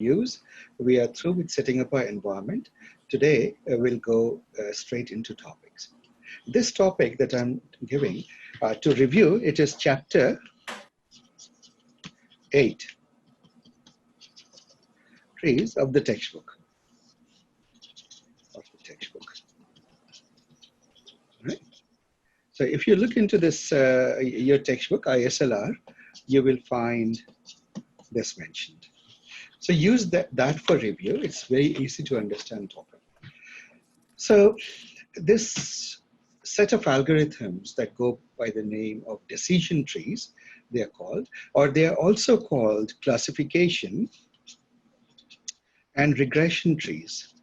reviews. We are through with setting up our environment. Today, we'll go straight into topics. This topic that I'm giving to review, it is chapter 8, trees of the textbook. Right? So if you look into this, your textbook, ISLR, you will find this mentioned. So use that for review. It's very easy to understand topic. So this set of algorithms that go by the name of decision trees, they are called, or they are also called classification and regression trees.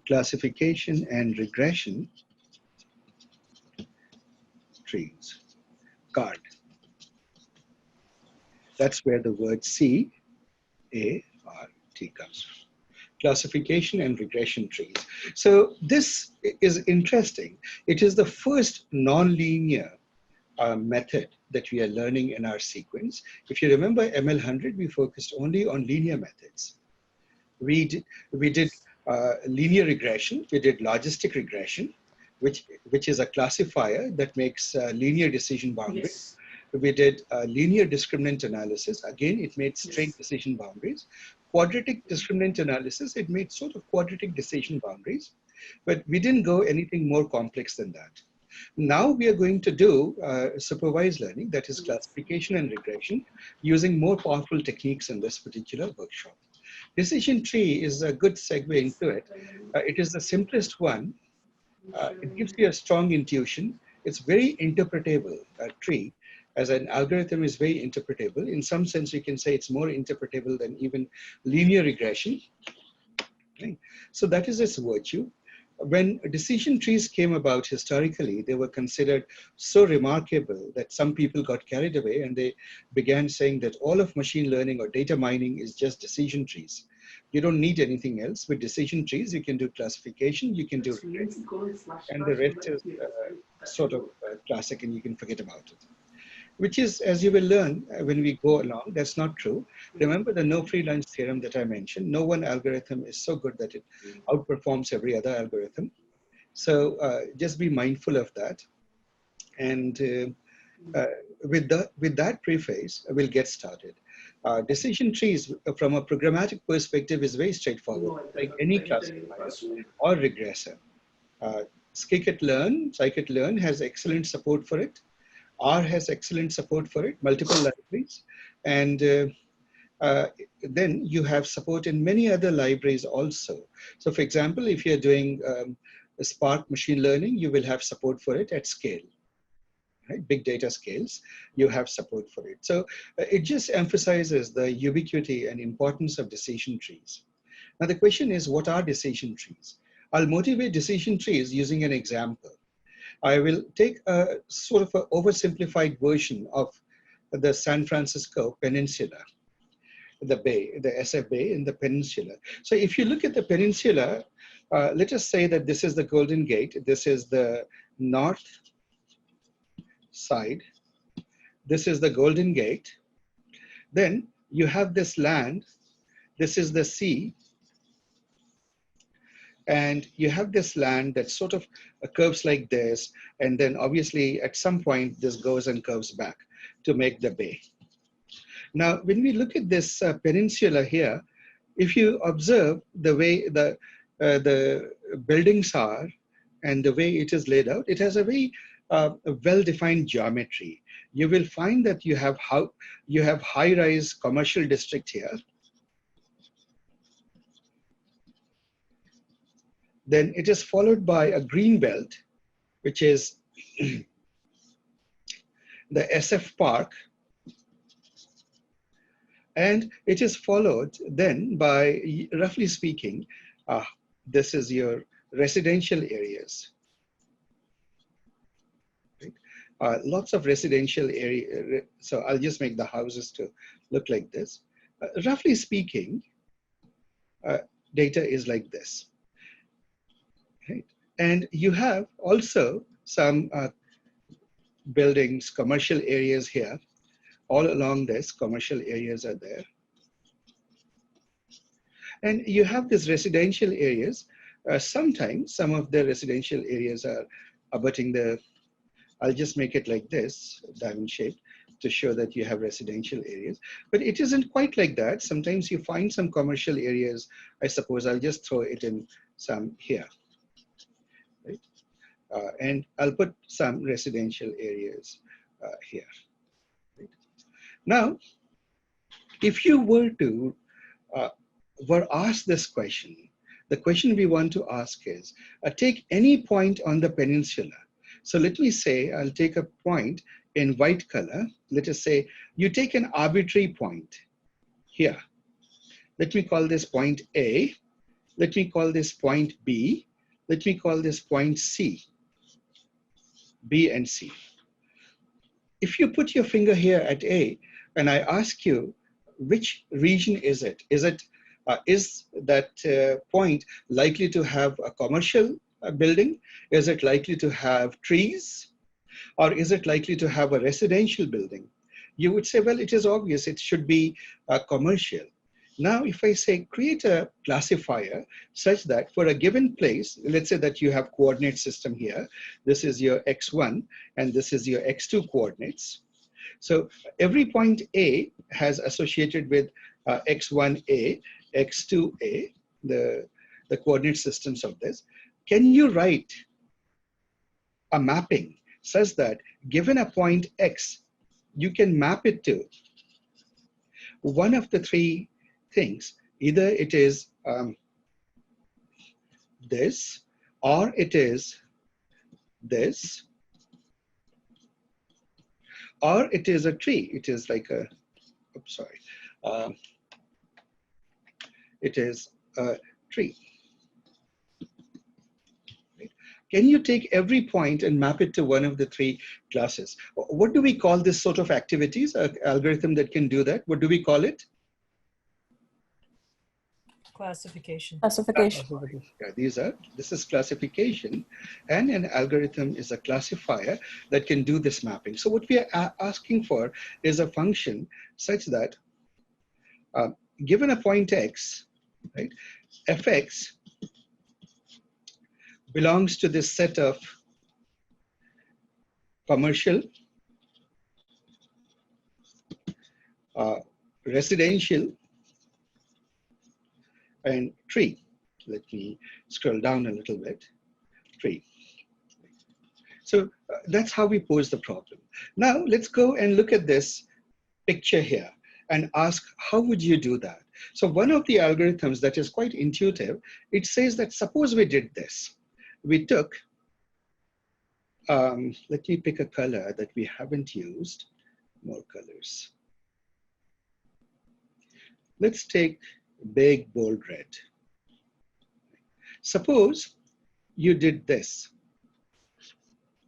Classification and regression trees. CARD. That's where the word C-A-R-T comes from. Classification and regression trees. So this is interesting. It is the first nonlinear method that we are learning in our sequence. If you remember ML100, we focused only on linear methods. We did linear regression, we did logistic regression, which is a classifier that makes linear decision boundaries. Yes. We did linear discriminant analysis. Again, it made straight decision boundaries. Quadratic discriminant analysis, it made sort of quadratic decision boundaries, but we didn't go anything more complex than that. Now we are going to do supervised learning, that is classification and regression, using more powerful techniques in this particular workshop. Decision tree is a good segue into it. It is the simplest one. It gives you a strong intuition. It's very interpretable tree. As an algorithm is very interpretable. In some sense, you can say it's more interpretable than even linear regression. Okay. So that is its virtue. When decision trees came about historically, they were considered so remarkable that some people got carried away and they began saying that all of machine learning or data mining is just decision trees. You don't need anything else. With decision trees, you can do classification, you can do regression, and the rest is sort of classic and you can forget about it. Which is, as you will learn when we go along, that's not true. Remember the no free lunch theorem that I mentioned. No one algorithm is so good that it outperforms every other algorithm. So just be mindful of that. And with that preface, we'll get started. Decision trees from a programmatic perspective is very straightforward, like any classifier or regressor. Scikit-learn has excellent support for it. R has excellent support for it, multiple libraries. And then you have support in many other libraries also. So for example, if you're doing Spark machine learning, you will have support for it at scale. Right? Big data scales, you have support for it. So it just emphasizes the ubiquity and importance of decision trees. Now the question is, what are decision trees? I'll motivate decision trees using an example. I will take a sort of an oversimplified version of the San Francisco Peninsula, the bay, the SF Bay in the peninsula. So if you look at the peninsula, let us say that this is the Golden Gate. This is the north side. This is the Golden Gate. Then you have this land. This is the sea. And you have this land that sort of curves like this. And then obviously at some point, this goes and curves back to make the bay. Now, when we look at this peninsula here, if you observe the way the buildings are and the way it is laid out, it has a very well-defined geometry. You will find that you have high-rise commercial district here. Then it is followed by a green belt, which is the SF Park. And it is followed then by, roughly speaking, this is your residential areas. Right? Lots of residential area. So I'll just make the houses to look like this. Roughly speaking, data is like this. Right? And you have also some buildings, commercial areas here. All along this, commercial areas are there. And you have these residential areas. Sometimes some of the residential areas are abutting the, I'll just make it like this, diamond shape, to show that you have residential areas. But it isn't quite like that. Sometimes you find some commercial areas. I suppose I'll just throw it in some here. Right? And I'll put some residential areas here. Right? Now, if you were to were asked this question, the question we want to ask is, take any point on the peninsula. So let me say, I'll take a point in white color. Let us say you take an arbitrary point here. Let me call this point A. Let me call this point B. Let me call this point C. B and C. If you put your finger here at A and I ask you, which region is it? Is that point likely to have a commercial building? Is it likely to have trees? Or is it likely to have a residential building? You would say, well, it is obvious, it should be commercial. Now, if I say create a classifier such that for a given place, let's say that you have coordinate system here, this is your x1 and this is your x2 coordinates. So every point A has associated with x1A, x2A, the coordinate systems of this. Can you write a mapping such that given a point X, you can map it to one of the three things? Either it is this, or it is this, or it is a tree. It is like a, oops, sorry. It is a tree. Right? Can you take every point and map it to one of the three classes? What do we call this sort of activities? An algorithm that can do that, what do we call it? Classification. Classification. Yeah, this is classification, and an algorithm is a classifier that can do this mapping. So what we are asking for is a function such that given a point X, right, fx belongs to this set of commercial, residential, and tree. Let me scroll down a little bit, tree. So that's how we pose the problem. Now let's go and look at this picture here and ask, how would you do that? So one of the algorithms that is quite intuitive, it says that suppose we did this. We took, let me pick a color that we haven't used, more colors. Let's take big, bold red. Suppose you did this.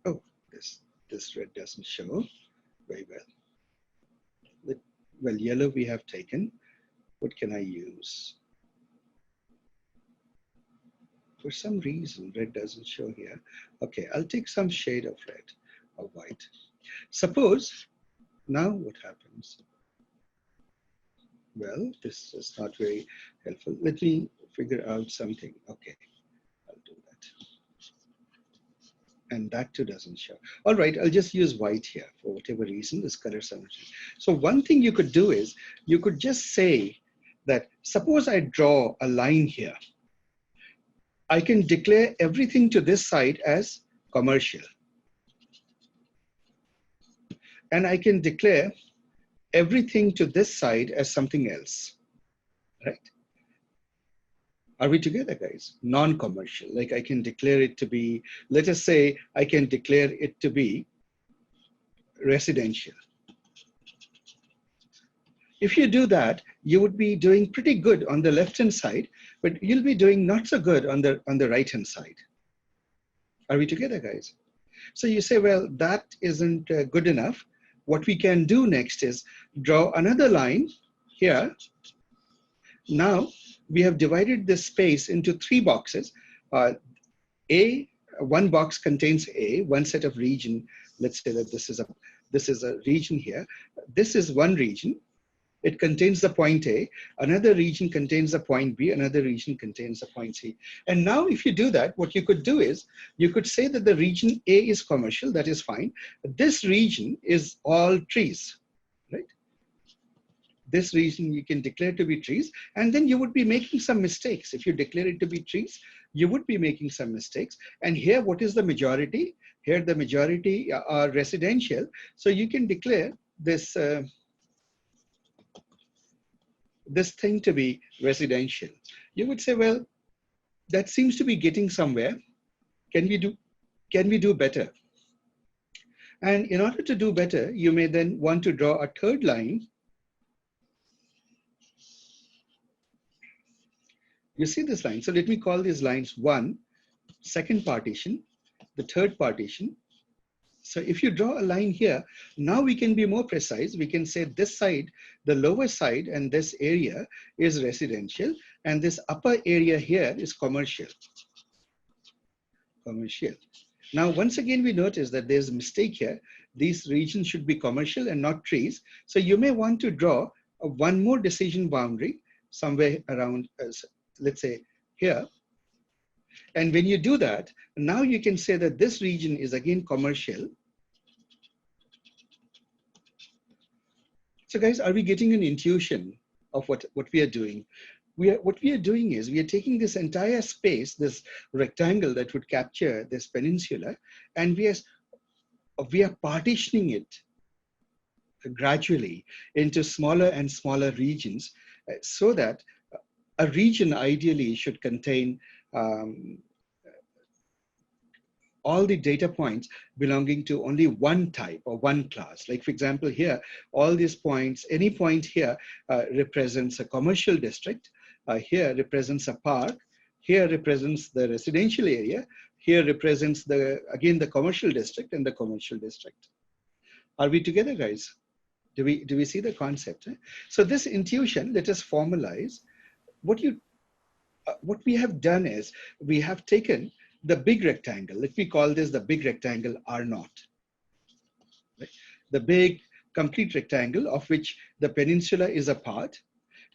Oh, this red doesn't show very well. Well, yellow we have taken. What can I use? For some reason, red doesn't show here. Okay, I'll take some shade of red or white. Suppose, now what happens? Well, this is not very helpful. Let me figure out something. Okay, I'll do that. And that too doesn't show. All right, I'll just use white here for whatever reason, this color symmetry. So one thing you could do is, you could just say that, suppose I draw a line here. I can declare everything to this side as commercial. And I can declare everything to this side as something else, right? Are we together, guys? Non-commercial, like I can declare it to be, let us say I can declare it to be residential. If you do that, you would be doing pretty good on the left-hand side, but you'll be doing not so good on the right-hand side. Are we together, guys? So you say, well, that isn't good enough. What we can do next is draw another line here. Now we have divided this space into three boxes. One box contains A, one set of region. Let's say that this is a region here. This is one region. it contains the point A, another region contains the point B, another region contains the point C. And now if you do that, what you could do is, you could say that the region A is commercial, that is fine. This region is all trees, right? This region you can declare to be trees, and then you would be making some mistakes. If you declare it to be trees, you would be making some mistakes. And here, what is the majority? Here, the majority are residential. So you can declare this, this thing to be residential. You would say, well, that seems to be getting somewhere. Can we do better? And in order to do better, you may then want to draw a third line. You see this line. So let me call these lines 1, second partition, the third partition. So if you draw a line here, now we can be more precise. We can say this side, the lower side, and this area is residential, and this upper area here is commercial. Commercial. Now, once again, we notice that there's a mistake here. These regions should be commercial and not trees. So you may want to draw one more decision boundary somewhere around, let's say here. And when you do that, now you can say that this region is again commercial. So guys, are we getting an intuition of what we are doing? What we are doing is we are taking this entire space, this rectangle that would capture this peninsula, and we are partitioning it gradually into smaller and smaller regions, so that a region ideally should contain all the data points belonging to only one type or one class. Like for example, here, all these points, any point here represents a commercial district, here represents a park, here represents the residential area, here represents again the commercial district and the commercial district. Are we together, guys? Do we see the concept? So this intuition, let us formalize. What we have done is we have taken the big rectangle. Let me call this the big rectangle R0. Right? The big complete rectangle of which the peninsula is a part.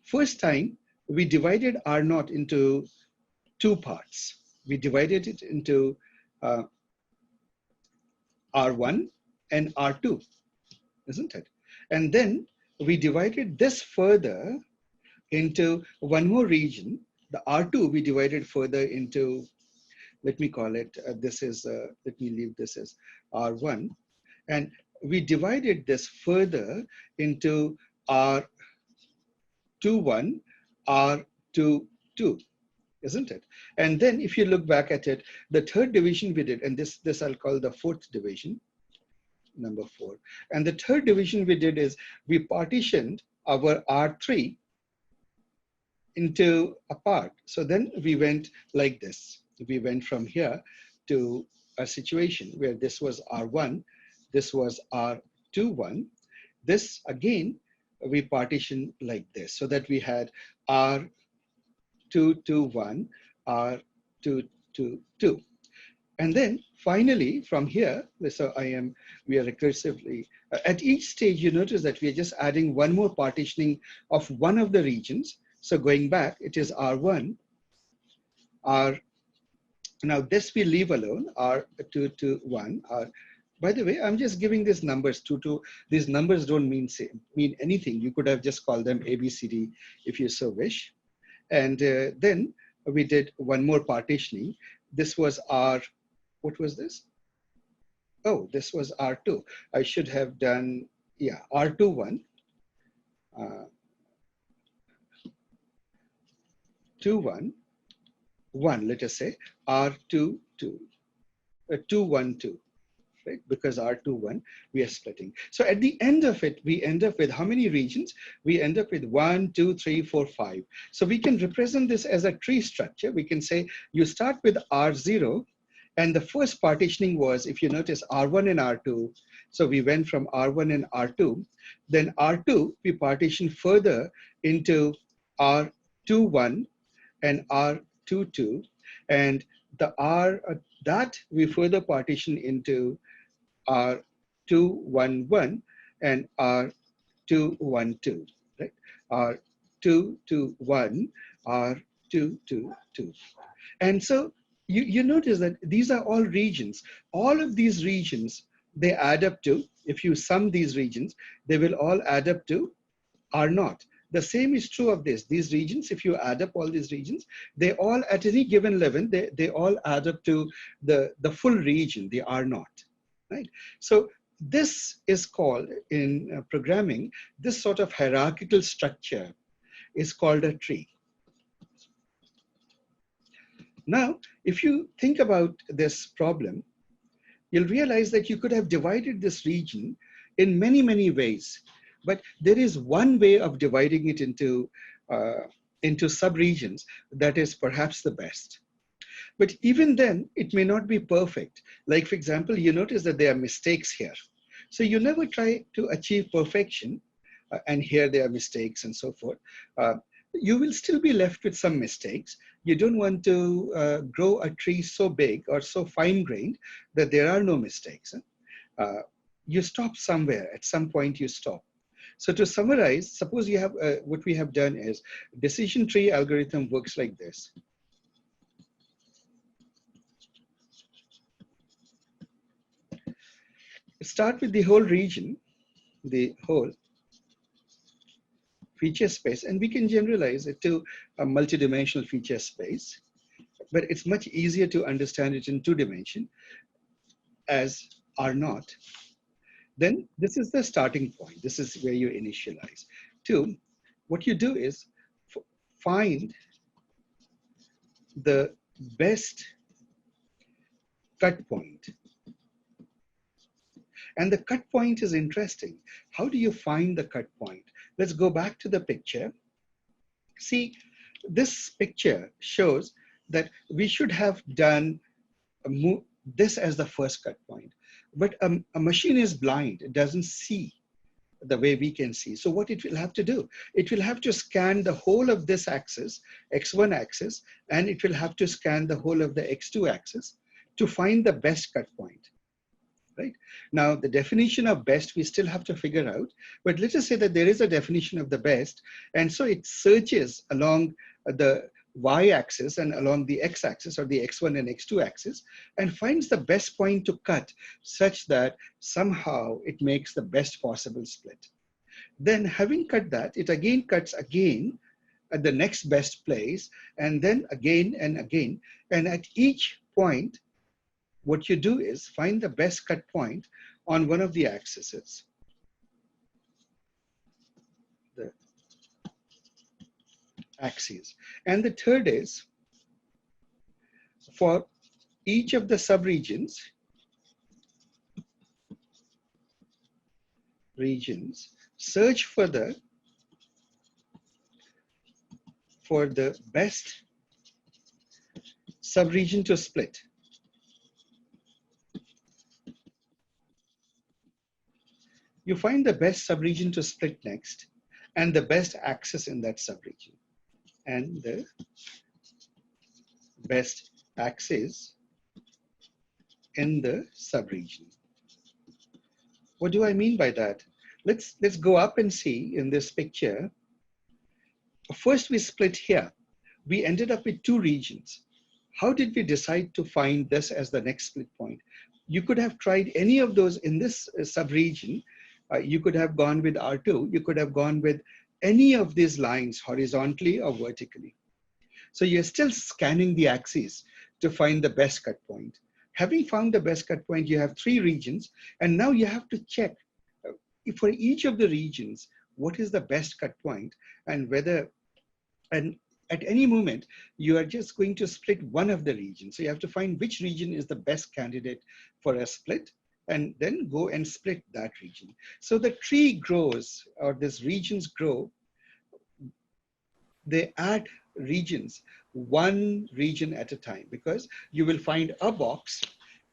First time we divided R0 into two parts. We divided it into R1 and R2, isn't it? And then we divided this further into one more region. The R2 we divided further into, let me call it, let me leave this as R1. And we divided this further into R21, R22, isn't it? And then if you look back at it, the third division we did, and this I'll call the fourth division, number 4. And the third division we did is we partitioned our R3 into a part. So then we went like this. We went from here to a situation where this was R1, this was R21. This again, we partitioned like this, so that we had R221, R222. And then finally from here, so we are recursively, at each stage you notice that we are just adding one more partitioning of one of the regions. So going back, it is R1, now this we leave alone, R221. By the way, I'm just giving these numbers, these numbers don't mean anything. You could have just called them ABCD if you so wish. And then we did one more partitioning. This was what was this? Oh, this was R2. I should have done, yeah, R21. 2, 1, let us say, R2, 212, right? Because R21, we are splitting. So at the end of it, we end up with how many regions? We end up with 1, 2, 3, 4, 5. So we can represent this as a tree structure. We can say you start with R0, and the first partitioning was, if you notice, R1 and R2. So we went from R1 and R2. Then R2, we partitioned further into R21 and R22, and the that we further partition into R211 and R212, right? Or 2 to 1, or 2 to 2. And so you notice that these are all regions. All of these regions, they add up to, if you sum these regions, they will all add up to R0. The same is true of this. These regions, if you add up all these regions, they all at any given level, they all add up to the full region, the R0, right? So this is called, in programming, this sort of hierarchical structure is called a tree. Now, if you think about this problem, you'll realize that you could have divided this region in many, many ways. But there is one way of dividing it into subregions that is perhaps the best. But even then, it may not be perfect. Like, for example, you notice that there are mistakes here. So you never try to achieve perfection, and here there are mistakes and so forth. You will still be left with some mistakes. You don't want to grow a tree so big or so fine-grained that there are no mistakes. You stop somewhere. At some point, you stop. So to summarize, suppose you have, what we have done is, decision tree algorithm works like this. Start with the whole region, the whole feature space, and we can generalize it to a multidimensional feature space, but it's much easier to understand it in 2 dimensions as R0. Then this is the starting point. This is where you initialize. 2, what you do is find the best cut point. And the cut point is interesting. How do you find the cut point? Let's go back to the picture. See, this picture shows that we should have done this as the first cut point. But a machine is blind. It doesn't see the way we can see. So what it will have to do, it will have to scan the whole of this axis, X1 axis, and it will have to scan the whole of the X2 axis to find the best cut point. Right? Now, the definition of best, we still have to figure out, but let us say that there is a definition of the best, and so it searches along the y-axis and along the x-axis, or the x1 and x2 axis, and finds the best point to cut such that somehow it makes the best possible split. Then, having cut that, it again cuts again at the next best place, and then again and again, and at each point, what you do is find the best cut point on one of the axes. The axes. And the third is, for each of the subregions, search for the best subregion to split. You find the best subregion to split next, and the best axis in that subregion, and the best axis in the subregion. What do I mean by that? Let's go up and see in this picture. First, we split here. We ended up with 2 regions. How did we decide to find this as the next split point? You could have tried any of those in this subregion. You could have gone with R2. You could have gone with any of these lines horizontally or vertically. So you're still scanning the axes to find the best cut point. Having found the best cut point, you have 3 regions, and now you have to check for each of the regions, what is the best cut point, and whether, and at any moment, you are just going to split one of the regions. So you have to find which region is the best candidate for a split, and then go and split that region. So the tree grows, or these regions grow. They add regions, one region at a time, because you will find a box,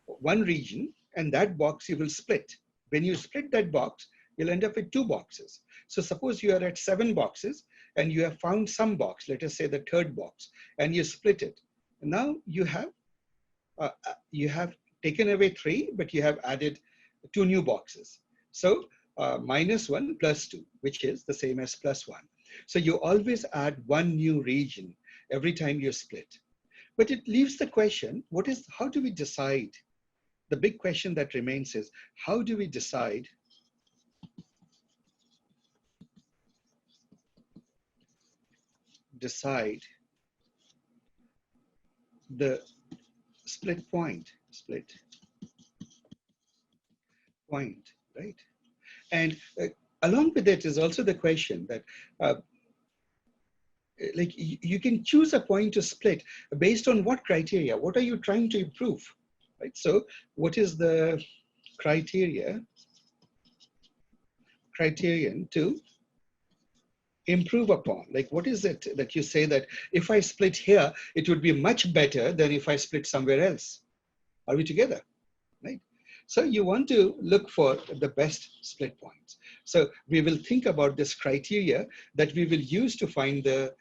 one region, and that box you will split. When you split that box, you'll end up with 2 boxes. So suppose you are at 7 boxes, and you have found some box, let us say the 3rd box, and you split it. Now you have taken away 3, but you have added 2 new boxes. So -1 plus 2, which is the same as +1. So you always add one new region every time you split. But it leaves the question, how do we decide? The big question that remains is, how do we decide the split point, right? And along with it is also the question that like you can choose a point to split based on what criteria? What are you trying to improve, right? So what is the criterion to improve upon? Like, what is it that you say that if I split here, it would be much better than if I split somewhere else? Are we together, right? So you want to look for the best split points. So we will think about this criteria that we will use to find the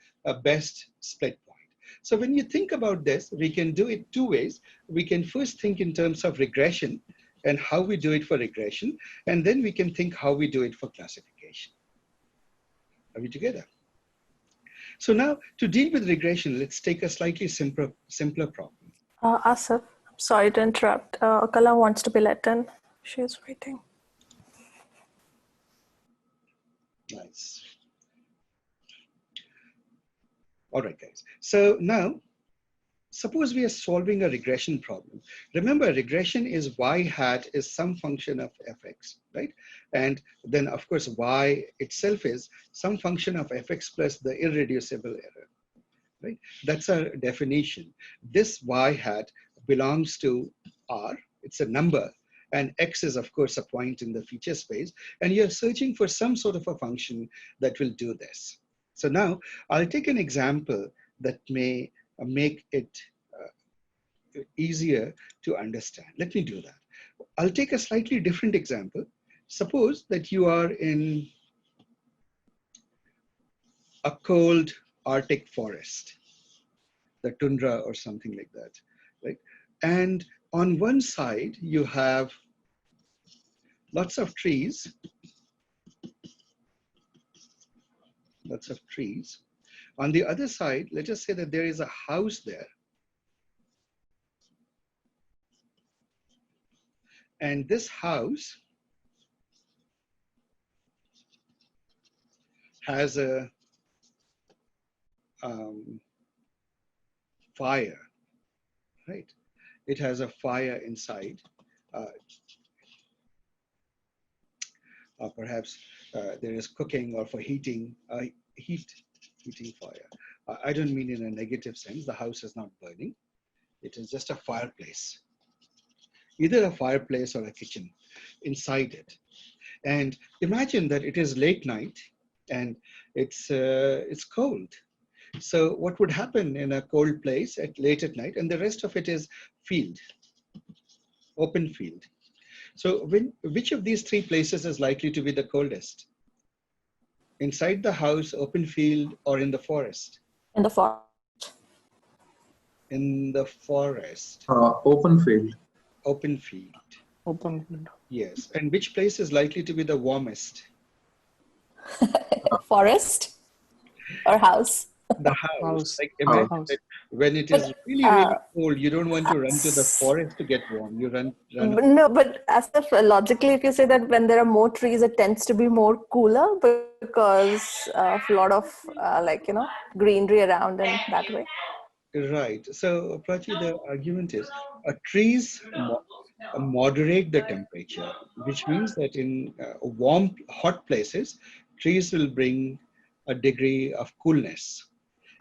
best split point. So when you think about this, we can do it two ways. We can first think in terms of regression and how we do it for regression, and then we can think how we do it for classification. Are we together? So now to deal with regression, let's take a slightly simpler problem. Asif, sorry to interrupt. Kala wants to be let in. She's waiting. Nice. All right, guys. So now, suppose we are solving a regression problem. Remember, regression is y hat is some function of fx, right? And then, of course, y itself is some function of fx plus the irreducible error, right? That's our definition. This y hat belongs to R. It's a number. And x is, of course, a point in the feature space. And you're searching for some sort of a function that will do this. So now I'll take an example that may make it easier to understand. Let me do that. I'll take a slightly different example. Suppose that you are in a cold Arctic forest, the tundra or something like that, right? And on one side, you have lots of trees, On the other side, let us say that there is a house there. And this house has a fire, right? It has a fire inside. Perhaps there is cooking or for heating, heating fire. I don't mean in a negative sense. The house is not burning. It is just a fireplace, either a fireplace or a kitchen inside it. And imagine that it is late night and it's cold. So what would happen in a cold place late at night, and the rest of it is field, open field. So which of these three places is likely to be the coldest? Inside the house, open field, or in the forest? In the forest. In the forest. Open field. Open field. Open field. Yes. And which place is likely to be the warmest? Forest or house? The house. Like imagine that when it is really, really cold, you don't want to run to the forest to get warm. You run. No, but as if logically, if you say that when there are more trees, it tends to be more cooler because of a lot of greenery around and that way. Right. So, Prachi, the argument is trees moderate the temperature, which means that in warm, hot places, trees will bring a degree of coolness.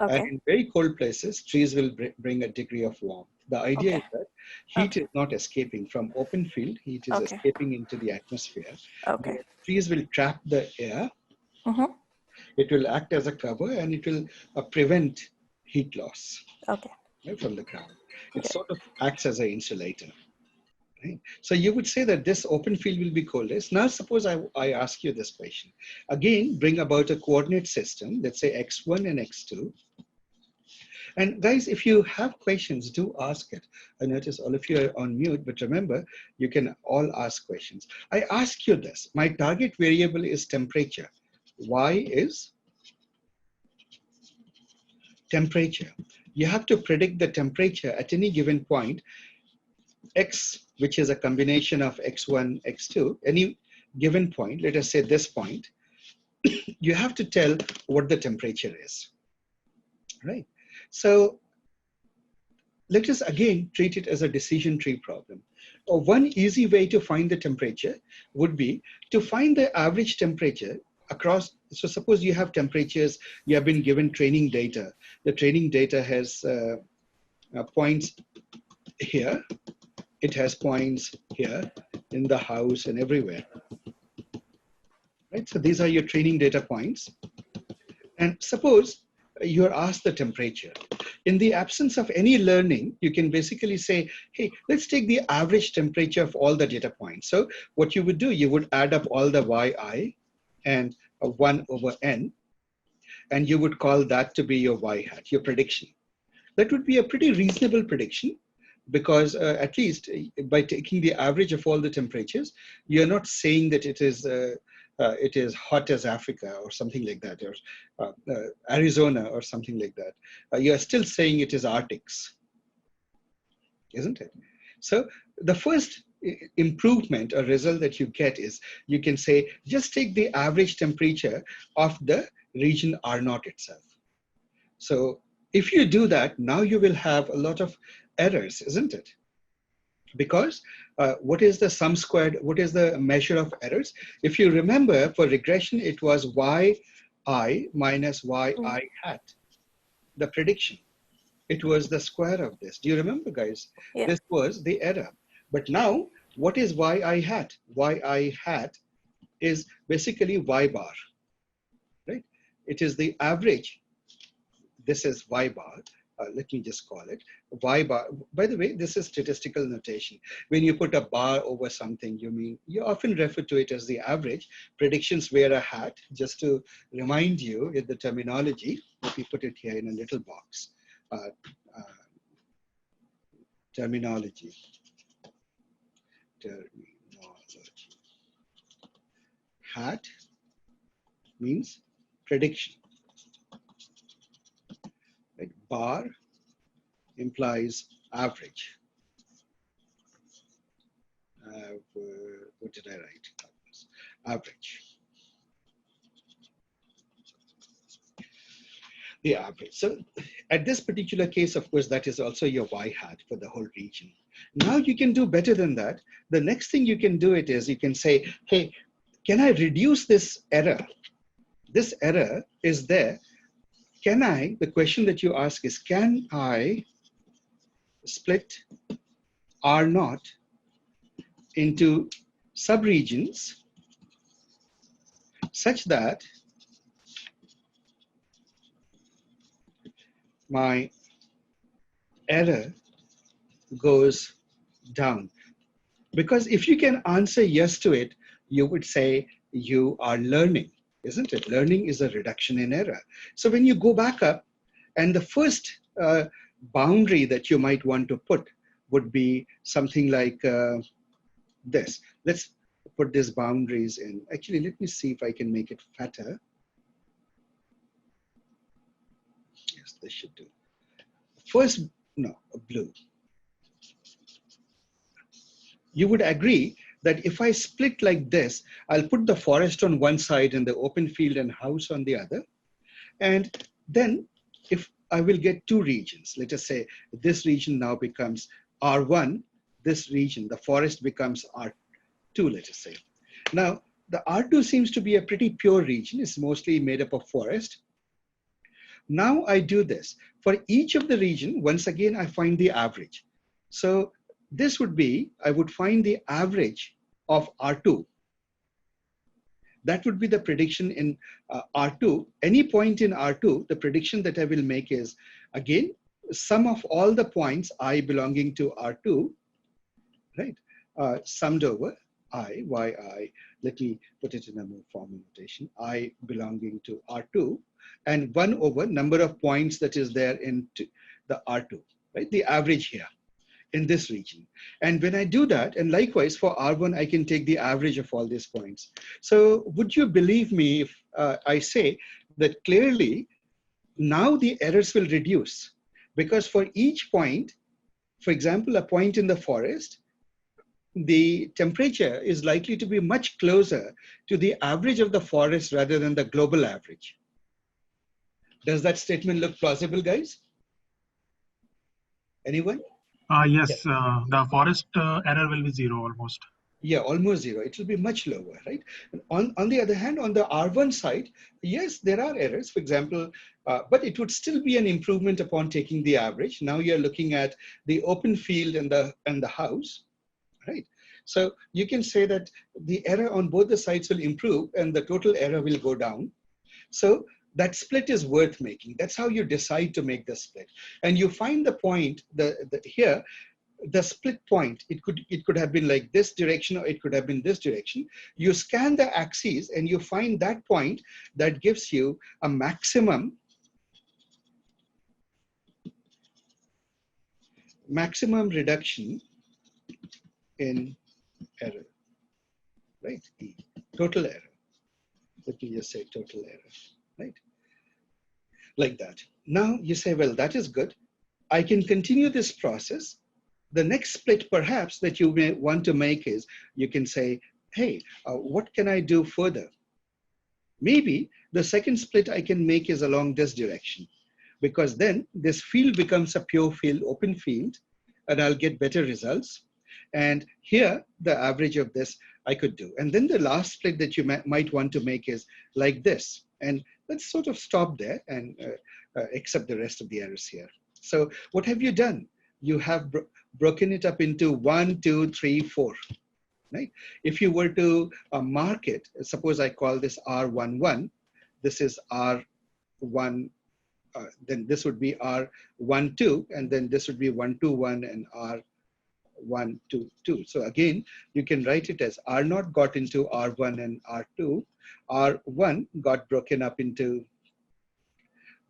Okay. And in very cold places, trees will bring a degree of warmth. The idea is that heat is not escaping from open field. Heat is escaping into the atmosphere. Okay. Trees will trap the air. It will act as a cover and it will prevent heat loss from the ground. It sort of acts as an insulator. Right? So you would say that this open field will be coldest. Now suppose I ask you this question. Again, bring about a coordinate system, let's say x1 and x2. And guys, if you have questions, do ask it. I notice all of you are on mute, but remember, you can all ask questions. I ask you this, my target variable is temperature. Y is temperature. You have to predict the temperature at any given point, X, which is a combination of X1, X2, any given point, let us say this point, you have to tell what the temperature is, right? So let us again treat it as a decision tree problem. One easy way to find the temperature would be to find the average temperature across. So suppose you have temperatures, you have been given training data. The training data has points here. It has points here in the house and everywhere. Right? So these are your training data points. And suppose you're asked the temperature. In the absence of any learning, you can basically say, hey, let's take the average temperature of all the data points. So what you would do, you would add up all the yi and 1 over n, and you would call that to be your y hat, your prediction. That would be a pretty reasonable prediction, because at least by taking the average of all the temperatures, you're not saying that it is hot as Africa or something like that, or Arizona or something like that. You're still saying it is Arctics, isn't it? So the first improvement or result that you get is you can say, just take the average temperature of the region R0 itself. So if you do that, now you will have a lot of errors, isn't it? Because what is the sum squared? What is the measure of errors? If you remember, for regression, it was yi minus yi hat, the prediction. It was the square of this. Do you remember, guys? Yeah. This was the error. But now, what is yi hat? Yi hat is basically y bar, right? It is the average. This is y bar. Let me just call it y bar. By the way, this is statistical notation. When you put a bar over something, you often refer to it as the average. Predictions wear a hat. Just to remind you in the terminology, let me put it here in a little box. Terminology. Hat means prediction. Right? Bar implies average. What did I write? Average. The average. So at this particular case, of course, that is also your y hat for the whole region. Now you can do better than that. The next thing you can do it is you can say, hey, can I reduce this error? This error is there. Can I, the question that you ask is, can I split R0 into subregions such that my error goes down? Because if you can answer yes to it, you would say you are learning, isn't it? Learning is a reduction in error. So when you go back up, and the first boundary that you might want to put would be something like this. Let's put these boundaries in. Actually, let me see if I can make it fatter. Yes, this should do. First, no, blue. You would agree that if I split like this, I'll put the forest on one side and the open field and house on the other. And then if I will get two regions, let us say this region now becomes R1, this region, the forest becomes R2, let us say. Now, the R2 seems to be a pretty pure region. It's mostly made up of forest. Now I do this. For each of the region, once again, I find the average. So this would be, I would find the average of R2. That would be the prediction in R2. Any point in R2, the prediction that I will make is, again, sum of all the points I belonging to R2, right? Summed over yi, let me put it in a more formal notation, I belonging to R2, and 1 over number of points that is there in the R2, right? The average here in this region. And when I do that, and likewise for R1, I can take the average of all these points. So would you believe me if I say that clearly now the errors will reduce, because for each point, for example, a point in the forest, the temperature is likely to be much closer to the average of the forest rather than the global average. Does that statement look plausible, guys? Anyone? Yes, the forest error will be 0 almost. Yeah, almost 0. It will be much lower, right? And on the other hand, on the R1 side, yes, there are errors, for example, but it would still be an improvement upon taking the average. Now you're looking at the open field and the house, right? So you can say that the error on both the sides will improve and the total error will go down. So that split is worth making. That's how you decide to make the split. And you find the point here, the split point, it could have been like this direction, or it could have been this direction. You scan the axes and you find that point that gives you a maximum reduction in error, right? E, total error. Let me just say total error, right? Like that. Now you say, well, that is good. I can continue this process. The next split perhaps that you may want to make is, you can say, hey, what can I do further? Maybe the second split I can make is along this direction, because then this field becomes a pure field, open field, and I'll get better results. And here, the average of this I could do. And then the last split that you might want to make is like this. And let's sort of stop there and accept the rest of the errors here. So what have you done? You have broken it up into 1, 2, 3, 4, right? If you were to mark it, suppose I call this R11, this is R1, then this would be R12, and then this would be 121 and R122. So again, you can write it as R0 got into R1 and R2, R1 got broken up into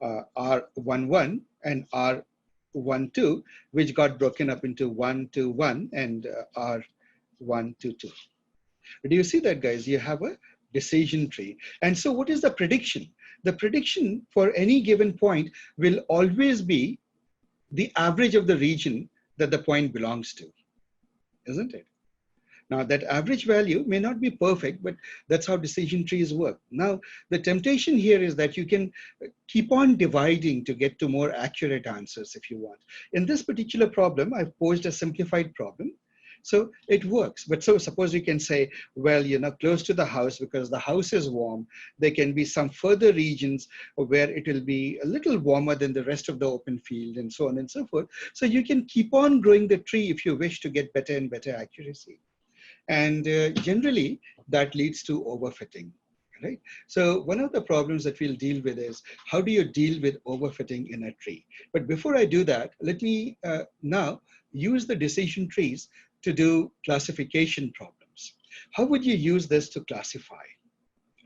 R11 and R12, which got broken up into 121 and R122. Do you see that, guys? You have a decision tree. And so what is the prediction? The prediction for any given point will always be the average of the region that the point belongs to, isn't it? Now that average value may not be perfect, but that's how decision trees work. Now, the temptation here is that you can keep on dividing to get to more accurate answers if you want. In this particular problem, I've posed a simplified problem. So it works. But so suppose you can say, well, close to the house, because the house is warm, there can be some further regions where it will be a little warmer than the rest of the open field, and so on and so forth. So you can keep on growing the tree if you wish to get better and better accuracy. And generally, that leads to overfitting, right? So one of the problems that we'll deal with is, how do you deal with overfitting in a tree? But before I do that, let me now use the decision trees to do classification problems. How would you use this to classify,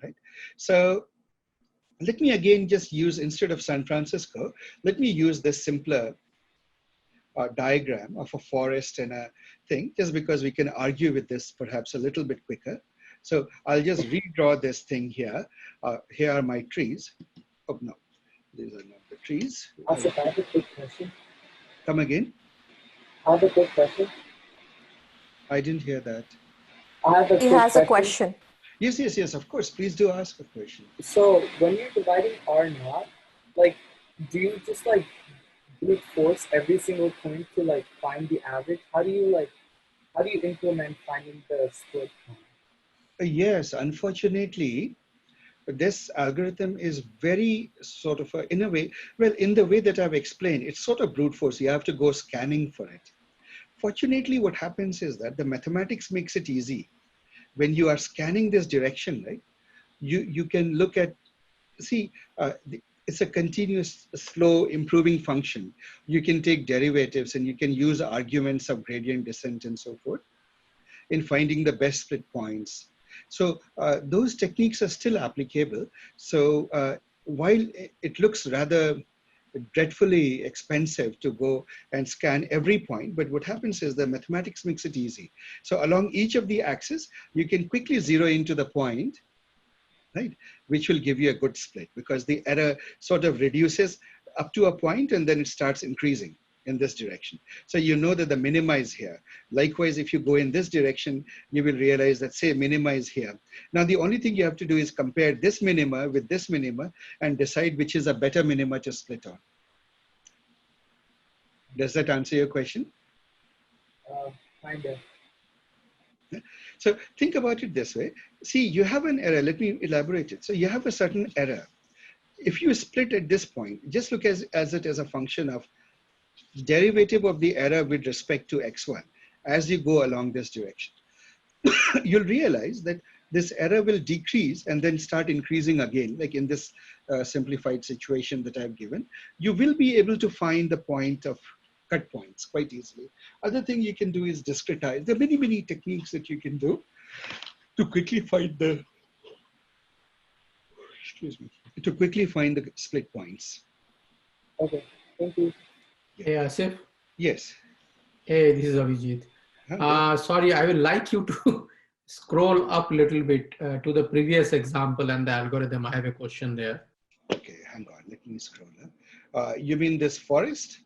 right? So let me again just use, instead of San Francisco, let me use this simpler diagram of a forest and a thing, just because we can argue with this perhaps a little bit quicker. So I'll just redraw this thing here. Here are my trees. Oh, no, these are not the trees. Asif, I have a quick question. Come again? I have a quick question. I didn't hear that. He has a question. Yes, of course. Please do ask a question. So when you're dividing R0, like, do you just like brute force every single point to like find the average? How do you implement finding the split point? Yes, unfortunately, this algorithm is very sort of, in a way, well, in the way that I've explained, it's sort of brute force. You have to go scanning for it. Fortunately, what happens is that the mathematics makes it easy. When you are scanning this direction, right, you can look at, see, it's a continuous, slow, improving function. You can take derivatives and you can use arguments of gradient descent and so forth. in finding the best split points. So those techniques are still applicable. So while it looks rather dreadfully expensive to go and scan every point, but what happens is the mathematics makes it easy. So along each of the axes, you can quickly zero into the point, right, which will give you a good split, because the error sort of reduces up to a point and then it starts increasing in this direction. So you know that the minima is here. Likewise, if you go in this direction, you will realize that, say, minima is here. Now, the only thing you have to do is compare this minima with this minima and decide which is a better minima to split on. Does that answer your question? Kind of. So think about it this way. See, you have an error. Let me elaborate it. So you have a certain error. If you split at this point, just look at it as a function of derivative of the error with respect to x1 as you go along this direction. You'll realize that this error will decrease and then start increasing again, like in this simplified situation that I've given. You will be able to find the point of cut points quite easily. Other thing you can do is discretize. There are many, many techniques that you can do to quickly find the, to quickly find the split points. Okay, thank you. Hey, Asif. Yes. Hey, this is Abhijit. Sorry, I would like you to scroll up a little bit to the previous example and the algorithm. I have a question there. Okay, hang on. Let me scroll up. You mean this forest?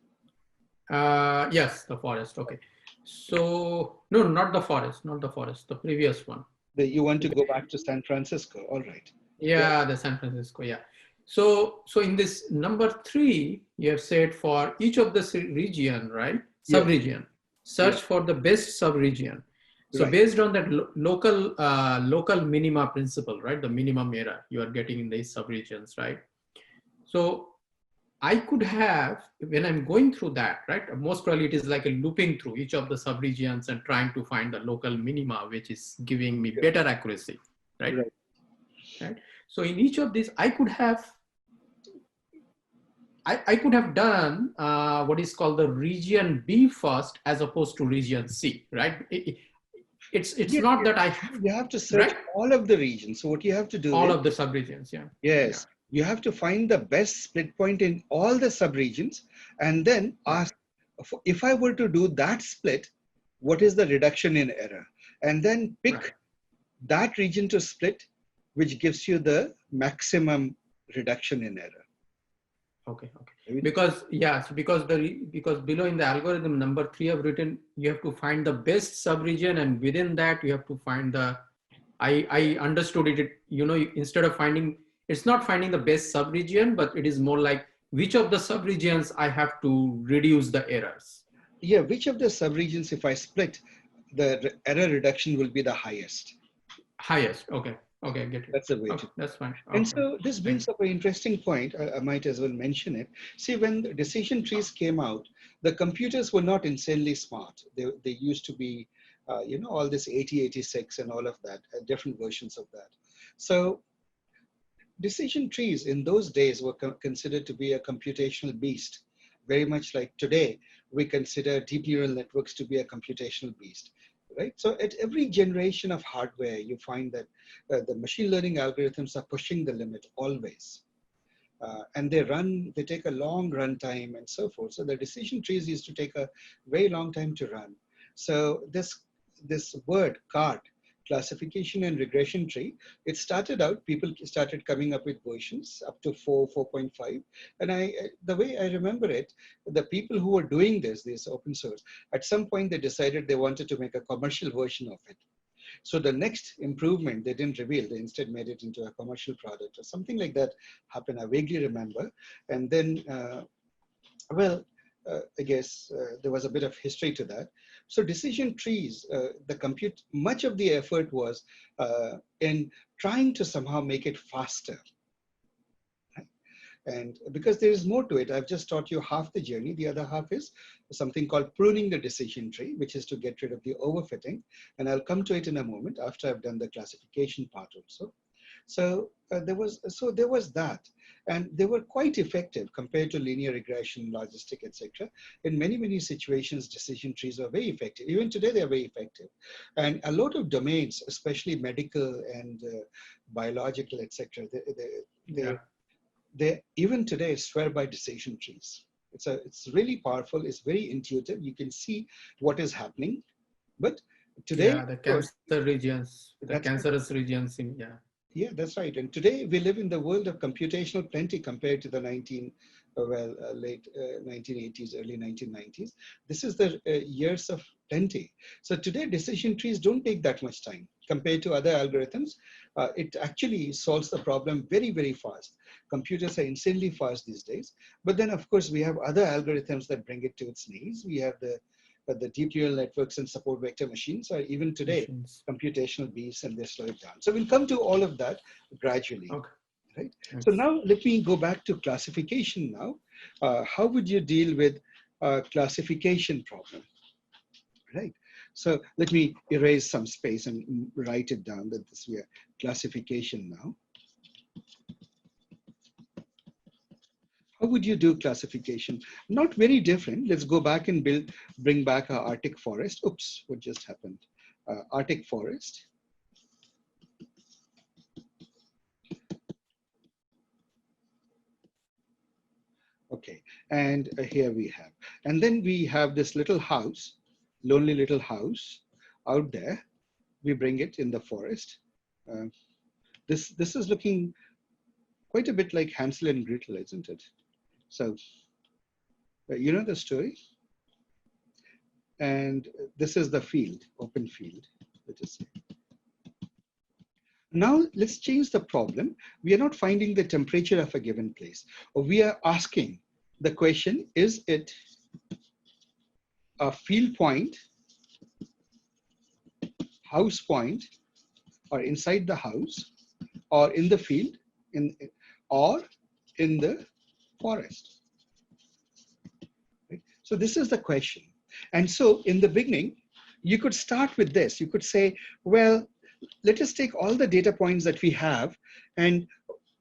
Yes, the forest. Okay. So, no, not the forest, not the forest, the previous one. You want to go back to San Francisco. All right. Yeah, the San Francisco. Yeah. So in this number 3, you have said for each of the region, right? Sub-region, search for the best sub-region. So based on that local minima principle, right? The minimum error you are getting in these sub-regions, right? So I could have, when I'm going through that, right? Most probably it is like a looping through each of the sub-regions and trying to find the local minima, which is giving me better accuracy, right? Right. So in each of these, I could have done what is called the region B first as opposed to region C, right? It's not that I have. You have to search all of the regions. So what you have to do all of the subregions, yeah. Yes. Yeah. You have to find the best split point in all the subregions and then ask, if I were to do that split, what is the reduction in error? And then pick that region to split, which gives you the maximum reduction in error. Okay. Because because below in the algorithm number 3 I've written, you have to find the best subregion, and within that you have to find the. I understood it. You know, instead of finding, it's not finding the best subregion, but it is more like which of the subregions I have to reduce the errors. Yeah, which of the subregions, if I split, the error reduction will be the highest. Highest. Okay. Okay, get it. That's the way to. That's fine. And so this brings up an interesting point. I might as well mention it. See, when the decision trees came out, the computers were not insanely smart. They used to be, all this 8086 and all of that, different versions of that. So decision trees in those days were considered to be a computational beast. Very much like today, we consider deep neural networks to be a computational beast. Right? So at every generation of hardware, you find that the machine learning algorithms are pushing the limit always. And they take a long run time and so forth. So the decision trees used to take a very long time to run. So this word CART, classification and regression tree, it started out, people started coming up with versions up to 4.5. And the way I remember it, the people who were doing this open source, at some point they decided they wanted to make a commercial version of it. So the next improvement, they didn't reveal, they instead made it into a commercial product or something like that happened. I vaguely remember. And then, I guess there was a bit of history to that. So decision trees, much of the effort was in trying to somehow make it faster. Right? And because there is more to it, I've just taught you half the journey. The other half is something called pruning the decision tree, which is to get rid of the overfitting. And I'll come to it in a moment after I've done the classification part also. There was that, and they were quite effective compared to linear regression, logistic, etc. In many situations, decision trees are very effective. Even today, they are very effective, and a lot of domains, especially medical and biological, etc. They even today swear by decision trees. It's really powerful. It's very intuitive. You can see what is happening, but today, yeah, the cancer regions, the cancerous regions in, yeah. Yeah, that's right. And today we live in the world of computational plenty compared to the late 1980s, early 1990s. This is the years of plenty. So today decision trees don't take that much time compared to other algorithms. It actually solves the problem very, very fast. Computers are insanely fast these days. But then of course we have other algorithms that bring it to its knees. We have the deep neural networks and support vector machines are even today computational beasts, and they slow it down. So we'll come to all of that gradually, right? So now let me go back to classification now. How would you deal with a classification problem, right? So let me erase some space and write it down that this is classification now. How would you do classification? Not very different. Let's go back and bring back our Arctic forest. Oops, what just happened? Arctic forest. Okay, and here we have. And then we have this little house, lonely little house out there. We bring it in the forest. This is looking quite a bit like Hansel and Gretel, isn't it? So, you know the story? And this is the field, open field, let us say. Now, let's change the problem. We are not finding the temperature of a given place. We are asking the question, is it a field point, house point, or inside the house, or in the field, or in the forest? Right? So this is the question. And so in the beginning, you could start with this. You could say, well, let us take all the data points that we have and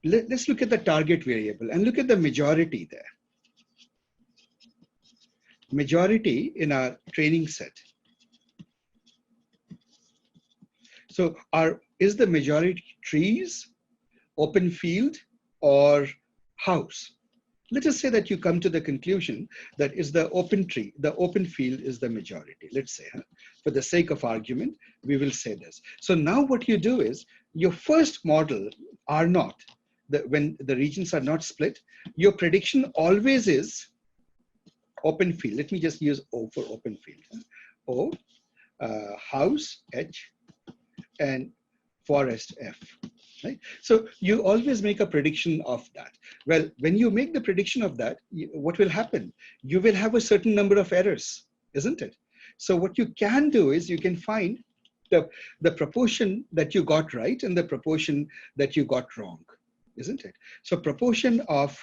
let's look at the target variable and look at the majority there. Majority in our training set. So is the majority trees, open field, or house? Let us say that you come to the conclusion that is the open tree, the open field is the majority. Let's say, for the sake of argument, we will say this. So now what you do is your first model are not, when the regions are not split, your prediction always is open field. Let me just use O for open field. O, house, H, and forest, F. Right? So you always make a prediction of that. Well, when you make the prediction of that, what will happen? You will have a certain number of errors, isn't it? So what you can do is you can find the proportion that you got right and the proportion that you got wrong, isn't it? So proportion of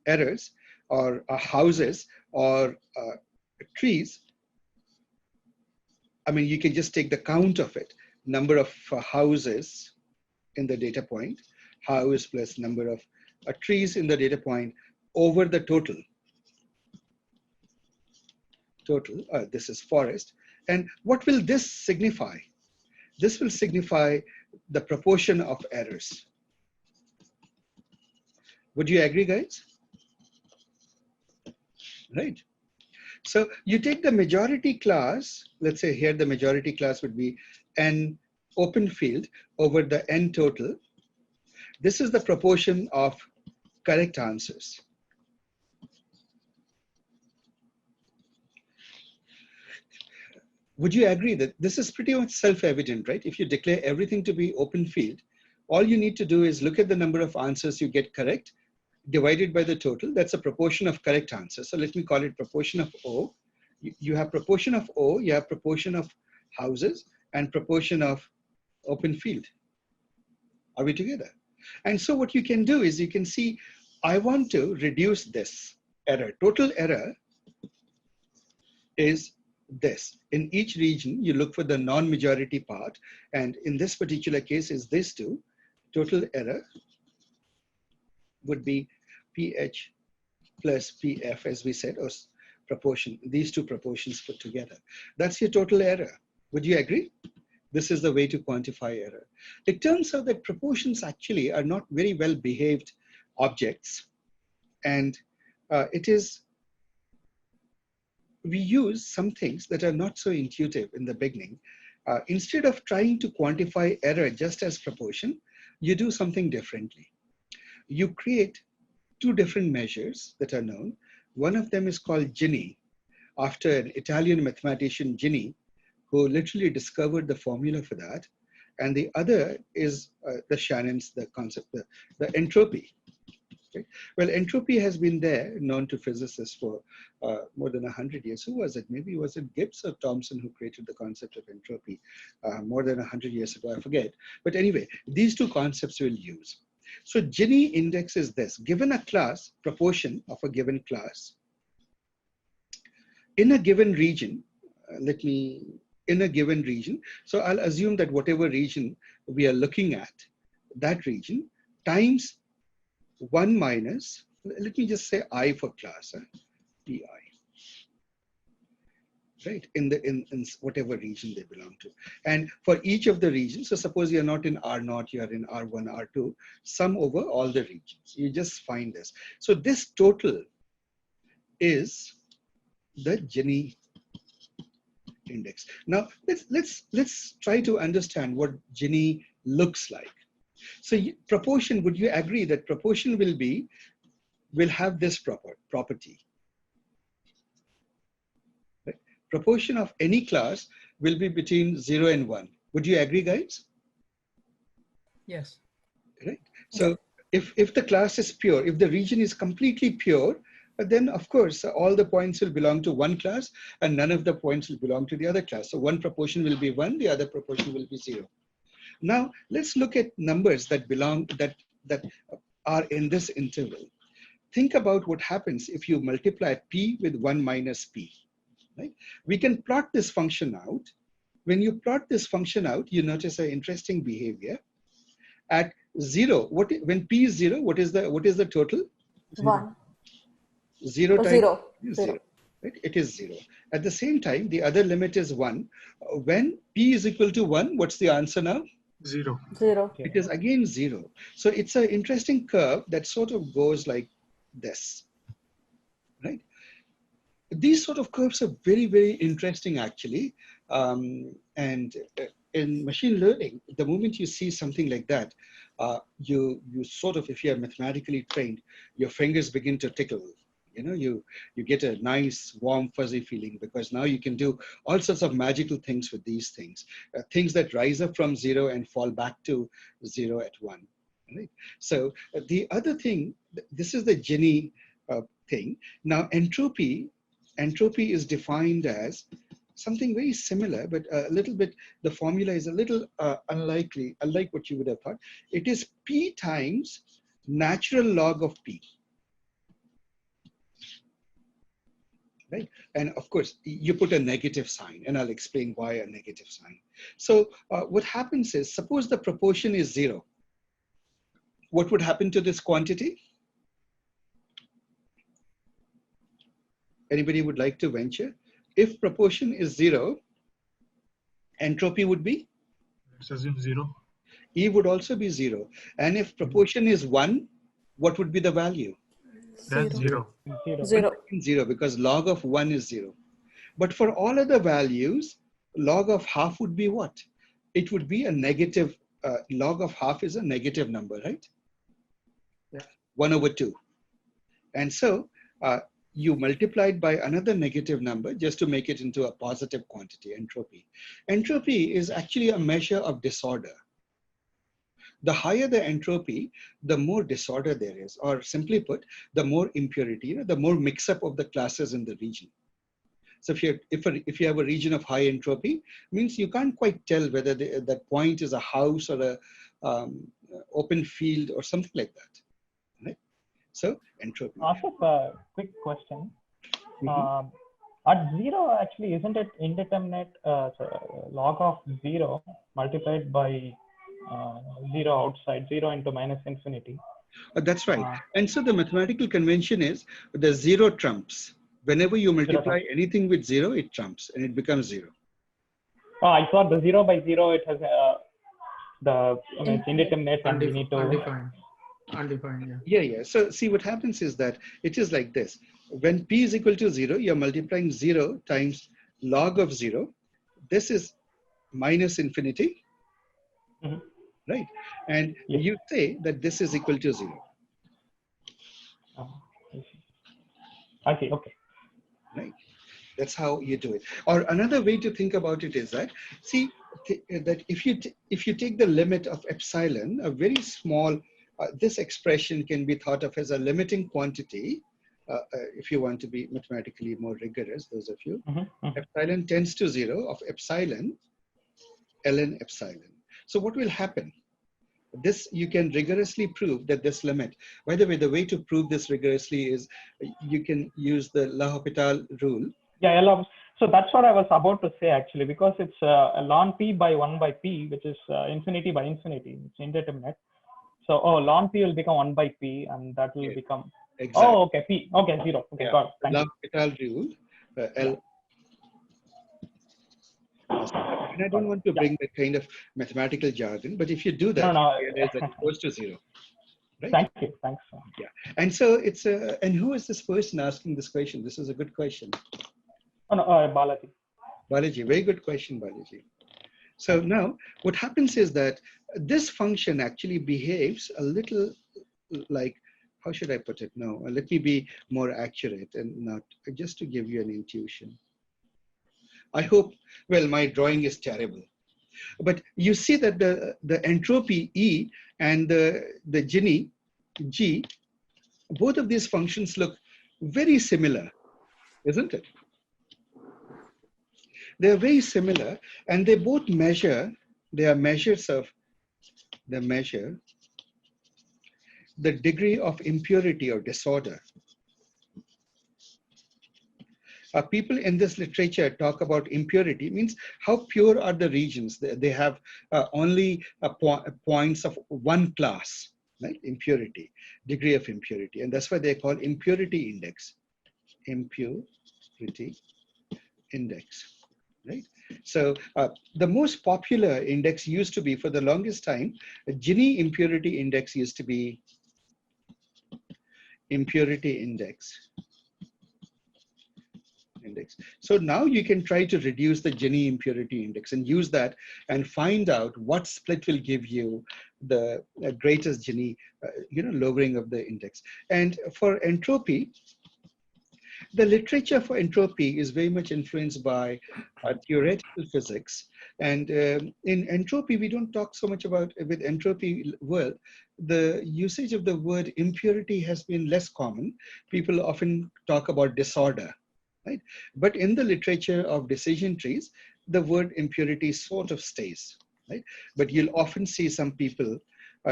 errors or houses or trees, I mean, you can just take the count of it. Number of houses in the data point, house plus number of trees in the data point over the total. This is forest. And what will this signify? This will signify the proportion of errors. Would you agree, guys? Right. So you take the majority class, let's say here the majority class would be n open field over the n total. This is the proportion of correct answers. Would you agree that this is pretty much self-evident, right? If you declare everything to be open field, all you need to do is look at the number of answers you get correct, divided by the total. That's a proportion of correct answers. So let me call it proportion of O. You have proportion of O, you have proportion of houses, and proportion of open field. Are we together? And so what you can do is you can see, I want to reduce this error. Total error is this. In each region, you look for the non-majority part. And in this particular case is this two. Total error would be PH plus PF, as we said, or proportion, these two proportions put together. That's your total error. Would you agree? This is the way to quantify error. It turns out that proportions actually are not very well behaved objects. And we use some things that are not so intuitive in the beginning. Instead of trying to quantify error just as proportion, you do something differently. You create two different measures that are known. One of them is called Gini, after an Italian mathematician Gini, who literally discovered the formula for that. And the other is the concept, the entropy. Okay? Well, entropy has been there, known to physicists for more than 100 years. Who was it? Maybe was it Gibbs or Thomson who created the concept of entropy more than 100 years ago? I forget. But anyway, these two concepts we'll use. So Gini index is this. Given a class, proportion of a given class, in a given region, in a given region, so I'll assume that whatever region we are looking at, that region times 1 minus, let me just say I for class, pi, right, in whatever region they belong to. And for each of the regions, so suppose you're not in R0, you're in R1, R2, sum over all the regions. You just find this. So this total is the Gini index. Now let's try to understand what Gini looks like. So proportion, would you agree that proportion will have this property? Right? Proportion of any class will be between 0 and 1. Would you agree, guys? Yes. Right. So if the class is pure, if the region is completely pure, then of course all the points will belong to one class and none of the points will belong to the other class. So one proportion will be 1, the other proportion will be 0. Now let's look at numbers that are in this interval. Think about what happens if you multiply p with 1 minus p. Right? We can plot this function out. When you plot this function out, you notice an interesting behavior. At 0, when p is 0, what is the total? 1. 0 times 0. 0. Right? It is 0. At the same time, the other limit is 1. When p is equal to 1, what's the answer now? 0. 0. It is again 0. So it's an interesting curve that sort of goes like this, right? These sort of curves are very, very interesting actually. And in machine learning, the moment you see something like that, you sort of, if you are mathematically trained, your fingers begin to tickle. You know, you get a nice, warm, fuzzy feeling because now you can do all sorts of magical things with these things. Things that rise up from 0 and fall back to 0 at 1. Right? So the other thing, this is the Gini thing. Now entropy is defined as something very similar, but a little bit, the formula is a little unlike what you would have thought. It is P times natural log of P. Right? And of course, you put a negative sign, and I'll explain why a negative sign. So what happens is, suppose the proportion is 0. What would happen to this quantity? Anybody would like to venture? If proportion is 0, entropy would be? Let's assume 0. E would also be 0. And if proportion is 1, what would be the value? That's 0. 0. 0, because log of 1 is 0. But for all other values, log of half would be what? It would be a negative, log of half is a negative number, right? Yeah. 1 over 2. And so you multiplied by another negative number just to make it into a positive quantity, entropy. Entropy is actually a measure of disorder. The higher the entropy, the more disorder there is, or simply put, the more impurity, the more mix-up of the classes in the region. So if you have a region of high entropy, means you can't quite tell whether that point is a house or a open field or something like that. Right? So entropy. Ashok, quick question. At 0, actually, isn't it indeterminate? Log of 0 multiplied by 0 outside, 0 into minus infinity. That's right. And so the mathematical convention is the 0 trumps. Whenever you multiply anything with 0, it trumps and it becomes 0. Oh, I thought the 0 by 0, it has it's indeterminate and we need to... Undefined, yeah. Yeah. So see, what happens is that it is like this. When p is equal to 0, you're multiplying 0 times log of 0. This is minus infinity, right? And you say that this is equal to 0. I see, okay. Right? That's how you do it. Or another way to think about it is that, see, that if you take the limit of epsilon, a very small, this expression can be thought of as a limiting quantity, if you want to be mathematically more rigorous, those of you. Epsilon tends to 0 of epsilon, ln epsilon. So what will happen? This you can rigorously prove that this limit. By the way, the way to prove this rigorously is you can use the L'Hopital rule. Yeah, so that's what I was about to say actually, because it's ln p by 1 by p, which is infinity by infinity. It's indeterminate. So ln p will become 1 by p, and that will become. Exactly. Oh, okay, p. Okay, 0. Okay, yeah. got it. Thank L'Hopital rule. And I don't want to bring that kind of mathematical jargon, but if you do that, you realize that it goes to 0. Right? Thank you. Thanks. Yeah. And so it's and who is this person asking this question? This is a good question. Oh, no, Balaji. Balaji, very good question, Balaji. So now what happens is that this function actually behaves a little like, how should I put it? No, let me be more accurate and not just to give you an intuition. I hope, well, my drawing is terrible, but you see that the entropy E and the Gini G, both of these functions look very similar, isn't it? They're very similar, and they both measure, they are measures of, they measure the degree of impurity or disorder. People in this literature talk about impurity, means how pure are the regions. They have only points of one class, right? Impurity, degree of impurity. And that's why they call impurity index. Impurity index, right? So the most popular index used to be, for the longest time, Gini impurity index used to be impurity index. So now you can try to reduce the Gini impurity index and use that and find out what split will give you the greatest Gini, lowering of the index. And for entropy, the literature for entropy is very much influenced by theoretical physics. And in entropy, we don't talk so much about, with entropy world, the usage of the word impurity has been less common. People often talk about disorder. Right? But in the literature of decision trees, the word impurity sort of stays, right? But you'll often see some people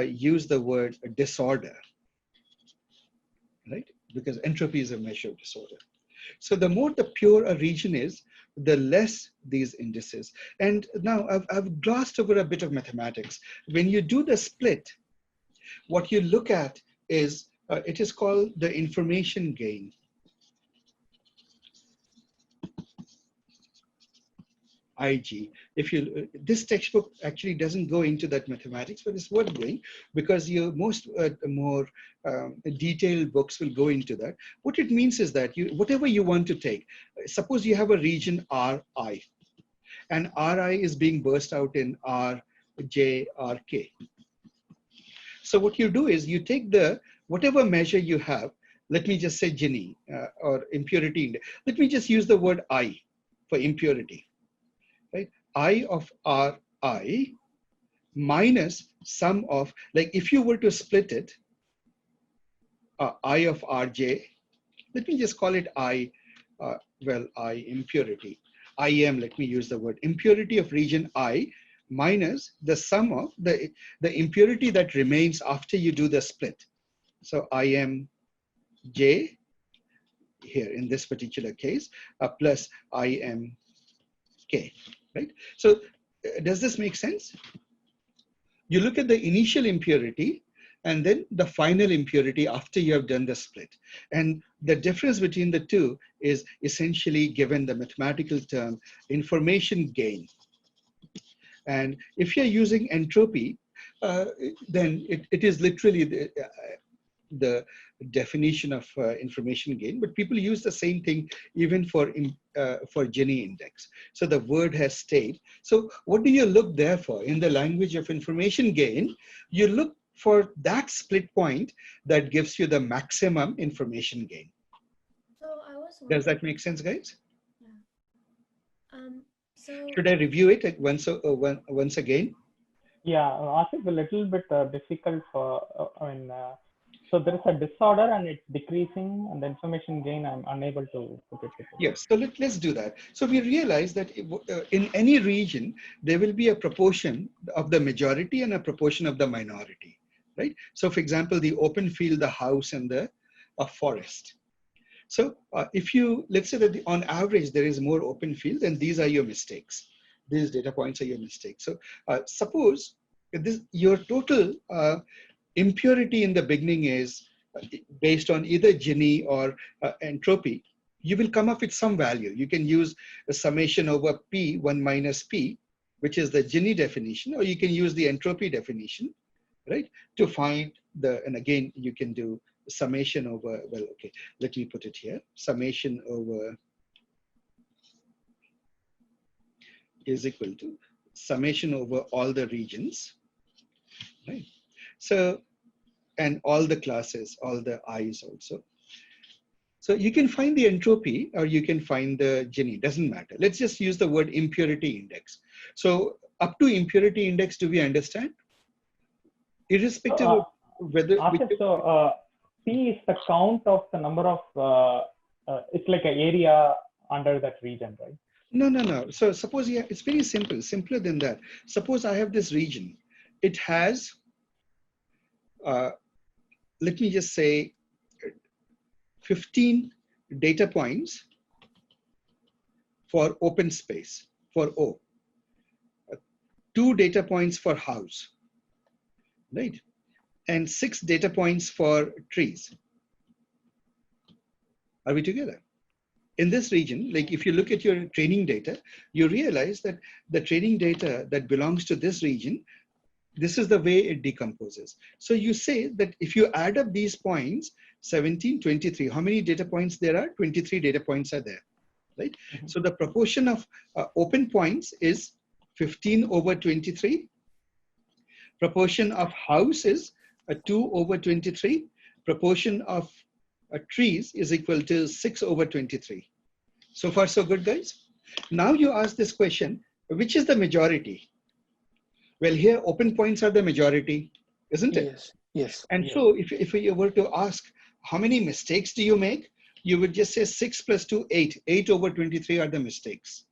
use the word disorder, right? Because entropy is a measure of disorder. So the more the pure a region is, the less these indices. And now I've glossed over a bit of mathematics. When you do the split, what you look at is, it is called the information gain. IG. If you, this textbook actually doesn't go into that mathematics, but it's worth doing because your most more detailed books will go into that. What it means is that whatever you want to take, suppose you have a region Ri, and Ri is being burst out in Rj, Rk. So what you do is you take whatever measure you have, let me just say Gini or impurity index. Let me just use the word I for impurity. Right? I of Ri minus sum of, like if you were to split it, I of Rj, let me just call it I, I impurity. IM, let me use the word impurity of region I minus the sum of the impurity that remains after you do the split. So IM J here in this particular case, plus IMK, right? So does this make sense? You look at the initial impurity and then the final impurity after you have done the split. And the difference between the two is essentially given the mathematical term information gain. And if you're using entropy, then it is literally the definition of information gain, but people use the same thing even for Gini index. So the word has stayed. So what do you look there for? In the language of information gain, you look for that split point that gives you the maximum information gain. So I was wondering, Does that make sense, guys? yeah. So Should I review it once again? Yeah, Asif, a little bit difficult for, so there is a disorder and it's decreasing, and the information gain, I'm unable to put it together. Yes, so let's do that. So we realize that in any region, there will be a proportion of the majority and a proportion of the minority, right? So for example, the open field, the house, and the forest. So if you, let's say that on average, there is more open field, then these are your mistakes. These data points are your mistakes. So suppose your total impurity in the beginning is based on either Gini or entropy, you will come up with some value. You can use a summation over P, 1 minus P, which is the Gini definition, or you can use the entropy definition, right, to find and again, you can do summation over, well, okay, let me put it here. Summation over is equal to summation over all the regions, right? So, and all the classes, all the I's also. So you can find the entropy or you can find the Gini, doesn't matter. Let's just use the word impurity index. So up to impurity index, do we understand? Irrespective of whether... P is the count of the number of, it's like an area under that region, right? No. So suppose, yeah, it's very simple, simpler than that. Suppose I have this region. It has, let me just say 15 data points for open space, for O. 2 data points for house, right? And 6 data points for trees. Are we together? In this region, like if you look at your training data, you realize that the training data that belongs to this region, this is the way it decomposes. So you say that if you add up these points, 17, 23, how many data points there are? 23 data points are there, right? Mm-hmm. So the proportion of open points is 15 over 23. Proportion of house is 2 over 23. Proportion of trees is equal to 6 over 23. So far, so good, guys? Now you ask this question, which is the majority? Well, here open points are the majority, isn't it? Yes, yes. And yes. so if you were to ask, how many mistakes do you make? You would just say 6 plus 2, 8. 8 over 23 are the mistakes,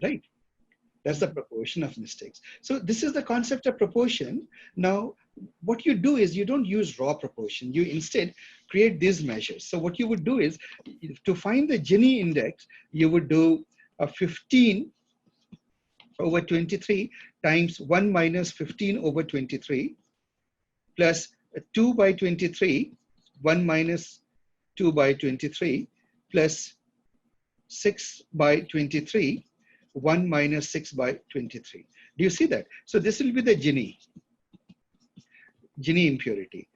right? That's the proportion of mistakes. So this is the concept of proportion. Now, what you do is you don't use raw proportion. You instead create these measures. So what you would do is to find the Gini index, you would do 15 over 23 times 1 minus 15 over 23 plus 2 by 23, 1 minus 2 by 23 plus 6 by 23, 1 minus 6 by 23. Do you see that? So this will be the Gini impurity.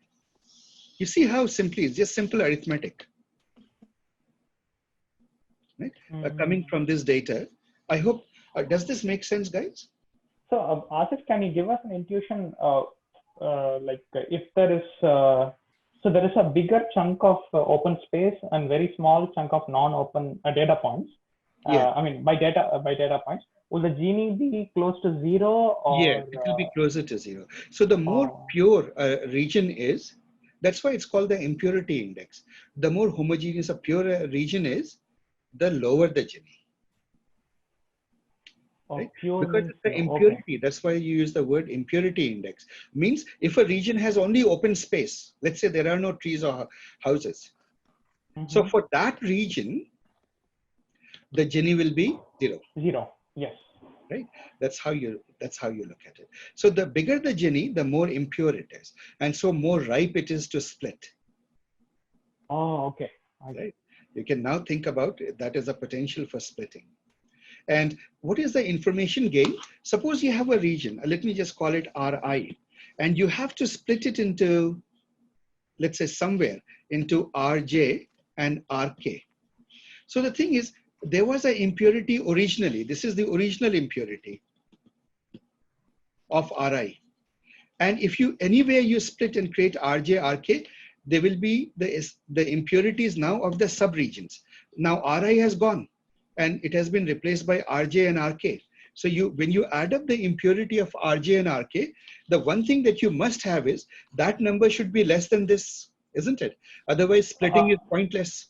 You see how simply, it's just simple arithmetic, right? Coming from this data. I hope, does this make sense, guys? So Asif, can you give us an intuition, like if there is, so there is a bigger chunk of open space and very small chunk of non-open data points. Yeah. I mean, by data points, will the Gini be close to 0? Or, yeah, it will be closer to 0. So the more pure region is, that's why it's called the impurity index. The more homogeneous a pure region is, the lower the Gini. Right? Because it's the impurity, that's why you use the word impurity index. Means if a region has only open space, let's say there are no trees or houses, So for that region, the Gini will be 0. 0. Yes. Right? That's how you look at it. So the bigger the Gini, the more impure it is, and so more ripe it is to split. Oh, okay. Right? You can now think about that as a potential for splitting. And what is the information gain? Suppose you have a region, let me just call it Ri, and you have to split it into, let's say somewhere, into Rj and Rk. So the thing is, there was an impurity originally. This is the original impurity of Ri. And if you anywhere you split and create Rj, Rk, there will be the impurities now of the subregions. Now Ri has gone and it has been replaced by Rj and Rk. So when you add up the impurity of Rj and Rk, the one thing that you must have is that number should be less than this, isn't it? Otherwise splitting is pointless.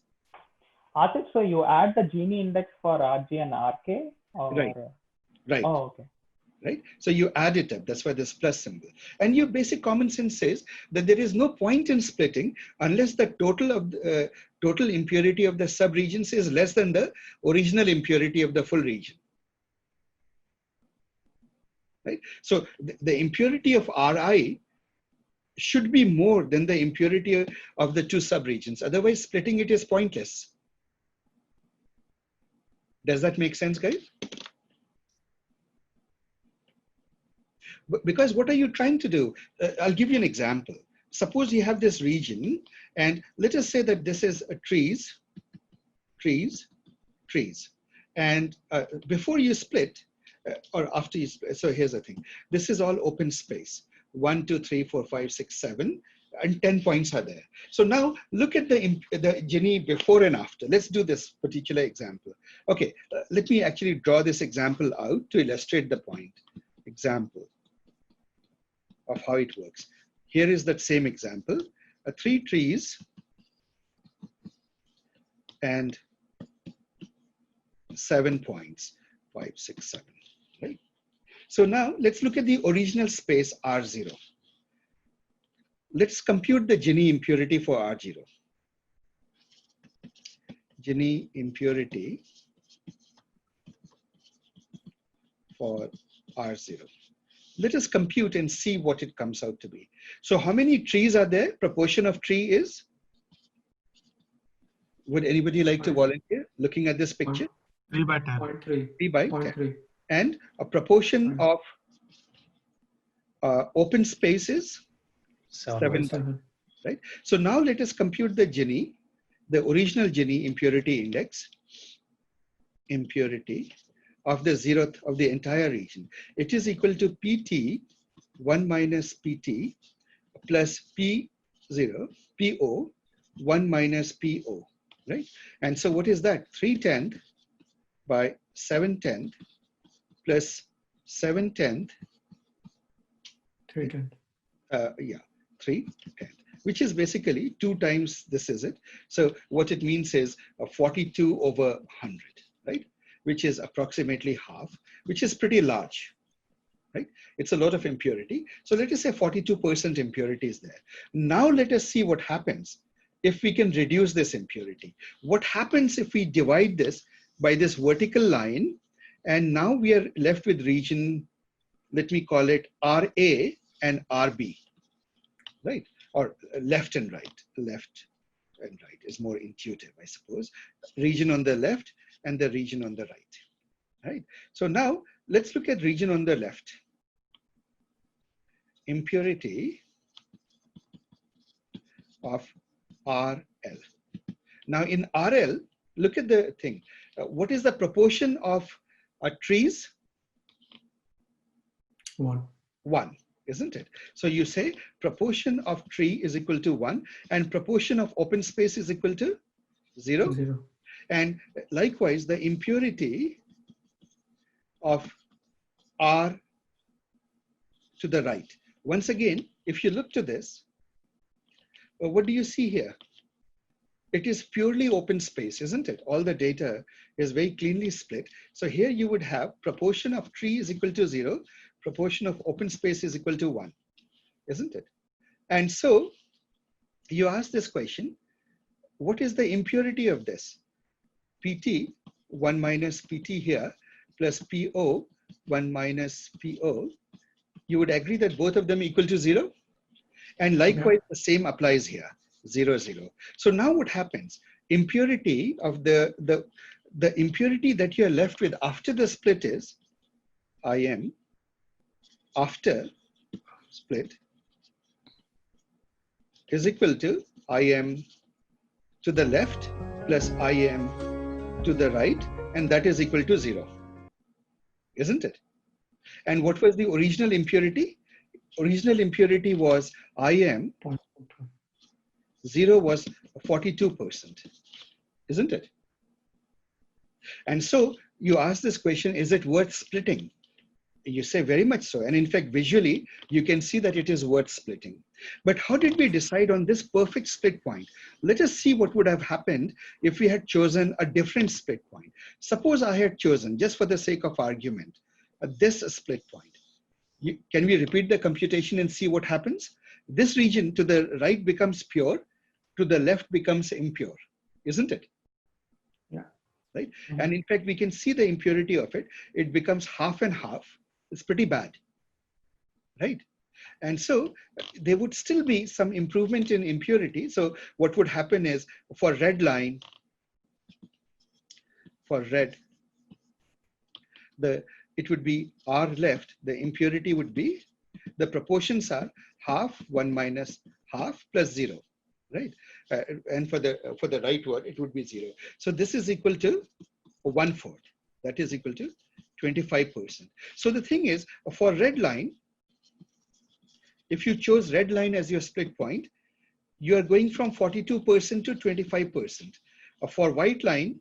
Asif, so you add the Gini index for Rj and Rk? Or... Right. Right. Oh, okay. Right? So you add it up, that's why this plus symbol. And your basic common sense says that there is no point in splitting unless the total impurity of the subregions is less than the original impurity of the full region. Right? So the impurity of Ri should be more than the impurity of the two subregions. Otherwise, splitting it is pointless. Does that make sense, guys? Because what are you trying to do? I'll give you an example. Suppose you have this region, and let us say that this is trees. And before you split, or after you split, so here's the thing. This is all open space. 1, 2, 3, 4, 5, 6, 7, and 10 points are there. So now look at the Gini before and after. Let's do this particular example. Okay, let me actually draw this example out to illustrate the point. Example of how it works. Here is that same example, 3 trees and 7 points, 5, 6, 7, right? So now let's look at the original space R0. Let's compute the Gini impurity for R0. Gini impurity for R0. Let us compute and see what it comes out to be. So how many trees are there? Proportion of tree is? Would anybody like to volunteer looking at this picture? 3 by 10. 0.3. 3 by 10. 0.3. And a proportion of open spaces? 7. Right? So now let us compute the Gini, the original Gini impurity index, impurity of the zeroth of the entire region. It is equal to PT 1 minus PT plus P0, PO 1 minus PO, right? And so what is that? 3/10 by 7/10 plus 7/10. 3/10. 3/10, which is basically 2 times this, is it? So what it means is 42 over 100, right? Which is approximately half, which is pretty large, right? It's a lot of impurity. So let us say 42% impurity is there. Now let us see what happens if we can reduce this impurity. What happens if we divide this by this vertical line, and now we are left with region, let me call it RA and RB, right? Or left and right. Left and right is more intuitive, I suppose. Region on the left and the region on the right, right? So now let's look at region on the left. Impurity of RL. Now in RL, look at the thing. What is the proportion of trees? 1. 1, isn't it? So you say proportion of tree is equal to 1 and proportion of open space is equal to 0. 0. And likewise, the impurity of R to the right. Once again, if you look to this, what do you see here? It is purely open space, isn't it? All the data is very cleanly split. So here you would have proportion of tree is equal to 0, proportion of open space is equal to 1, isn't it? And so you ask this question, what is the impurity of this? PT, 1 minus PT here, plus PO, 1 minus PO. You would agree that both of them equal to 0? And likewise, the same applies here, 0, 0. So now what happens? Impurity of the impurity that you're left with after the split is IM after split is equal to IM to the left plus IM to the right, and that is equal to 0, isn't it? And what was the original impurity? Original impurity was IM, 0 was 42%, isn't it? And so you ask this question, is it worth splitting? You say very much so. And in fact, visually, you can see that it is worth splitting. But how did we decide on this perfect split point? Let us see what would have happened if we had chosen a different split point. Suppose I had chosen, just for the sake of argument, this split point. Can we repeat the computation and see what happens? This region to the right becomes pure, to the left becomes impure, isn't it? Yeah. Right? And in fact, we can see the impurity of it. It becomes half and half. It's pretty bad, right? And so there would still be some improvement in impurity. So what would happen is for red line, for red, it would be R left, the impurity would be, the proportions are half, 1 minus half plus 0, right? And for the right word, it would be 0. So this is equal to 1/4. That is equal to 25%. So the thing is, for red line, if you chose red line as your split point, you are going from 42% to 25%. For white line,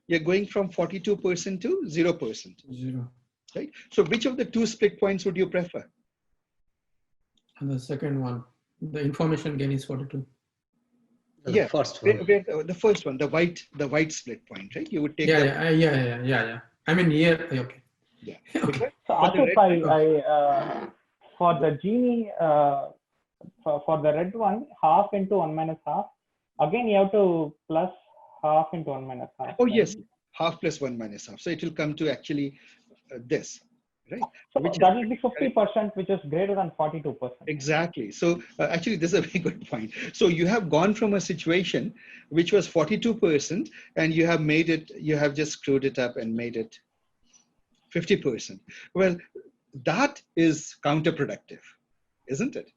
you're going from 42% to 0%. 0. Right? So which of the two split points would you prefer? And the second one, the information gain is 42. Yeah, first one. the first one, the white split point, right? You would take Yeah. I mean here, okay. Yeah. Okay. So Asif, for the Gini, for the red one, half into 1 minus half. Again, you have to plus half into 1 minus half. Oh, yes, half plus 1 minus half. So it will come to actually this, right? So that will be 50%, which is greater than 42%. Exactly. So actually, this is a very good point. So you have gone from a situation which was 42%, and you have made it, you have just screwed it up and made it 50%. Well, that is counterproductive, isn't it?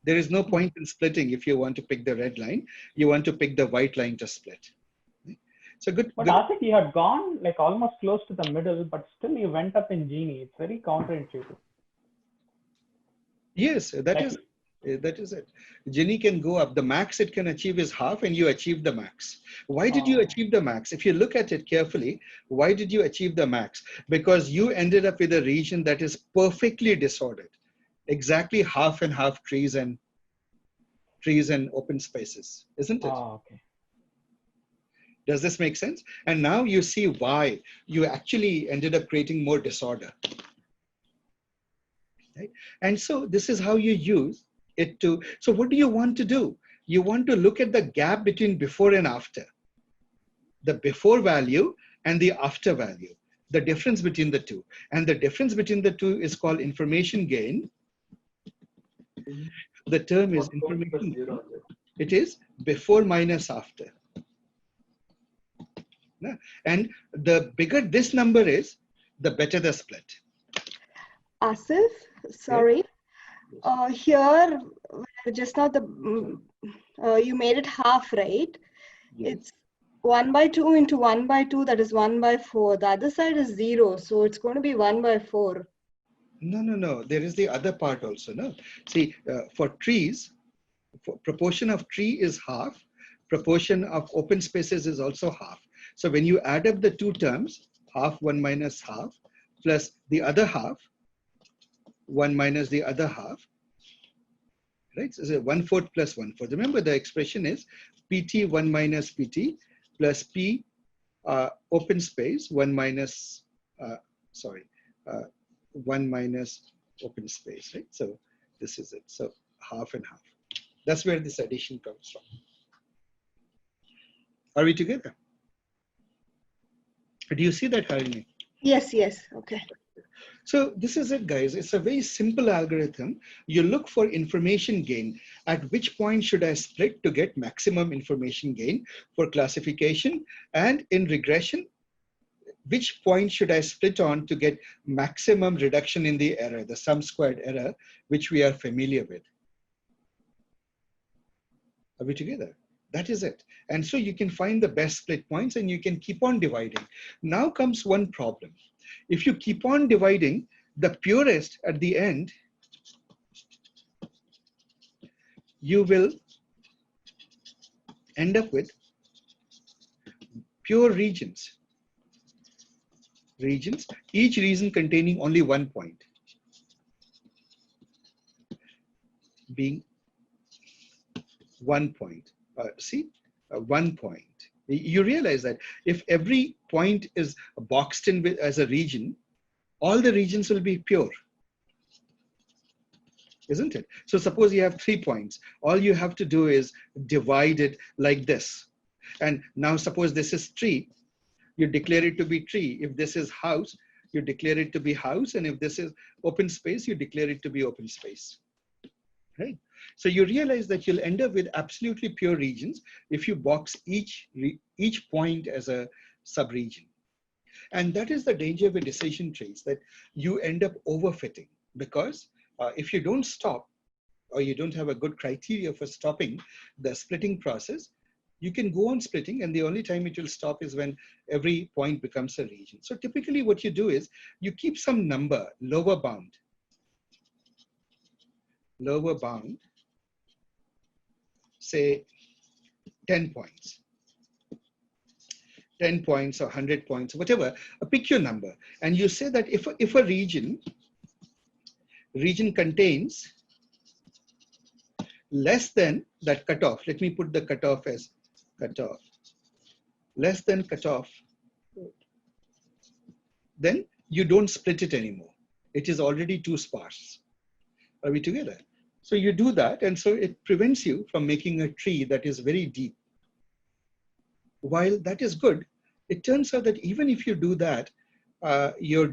There is no point in splitting if you want to pick the red line. You want to pick the white line to split. So good. But Asif, you had gone like almost close to the middle, but still you went up in Gini. It's very counterintuitive. Yes, that is it. Gini can go up. The max it can achieve is half, and you achieve the max. Why did you achieve the max? If you look at it carefully, why did you achieve the max? Because you ended up with a region that is perfectly disordered. Exactly half and half trees and open spaces, isn't it? Okay. Does this make sense? And now you see why you actually ended up creating more disorder. Right? And so this is how you use it to, so what do you want to do? You want to look at the gap between before and after. The before value and the after value. The difference between the two. And the difference between the two is called information gain. The term is information gain. It is before minus after. And the bigger this number is, the better the split. Asif, sorry. Here, just now you made it half, right? Yes. It's 1/2 into 1/2, that is 1/4. The other side is 0, so it's going to be 1/4. No. There is the other part also. No. See, for trees, proportion of tree is half. Proportion of open spaces is also half. So when you add up the two terms, half 1 minus half plus the other half, 1 minus the other half, right? So 1/4 plus 1/4. Remember the expression is PT 1 minus PT plus P open space 1 minus, 1 minus open space, right? So this is it. So half and half. That's where this addition comes from. Are we together? Do you see that, Harini? Yes, yes. Okay. So this is it, guys. It's a very simple algorithm. You look for information gain. At which point should I split to get maximum information gain for classification? And in regression, which point should I split on to get maximum reduction in the error, the sum squared error, which we are familiar with? Are we together? That is it. And so you can find the best split points and you can keep on dividing. Now comes one problem. If you keep on dividing, the purest at the end, you will end up with pure regions. Each region containing only 1 point, being 1 point. 1 point. You realize that if every point is boxed in with, as a region, all the regions will be pure, isn't it? So suppose you have 3 points. All you have to do is divide it like this. And now suppose this is tree, you declare it to be tree. If this is house, you declare it to be house. And if this is open space, you declare it to be open space, right? So you realize that you'll end up with absolutely pure regions if you box each point as a subregion. And that is the danger with decision trees, that you end up overfitting, because if you don't stop, or you don't have a good criteria for stopping the splitting process, you can go on splitting, and the only time it will stop is when every point becomes a region. So typically what you do is you keep some number, lower bound, say 10 points. 10 points or 100 points, whatever, pick your number. And you say that if a region contains less than that cutoff, let me put the cutoff as cutoff, less than cutoff, then you don't split it anymore. It is already too sparse. Are we together? So you do that, and so it prevents you from making a tree that is very deep. While that is good, it turns out that even if you do that, your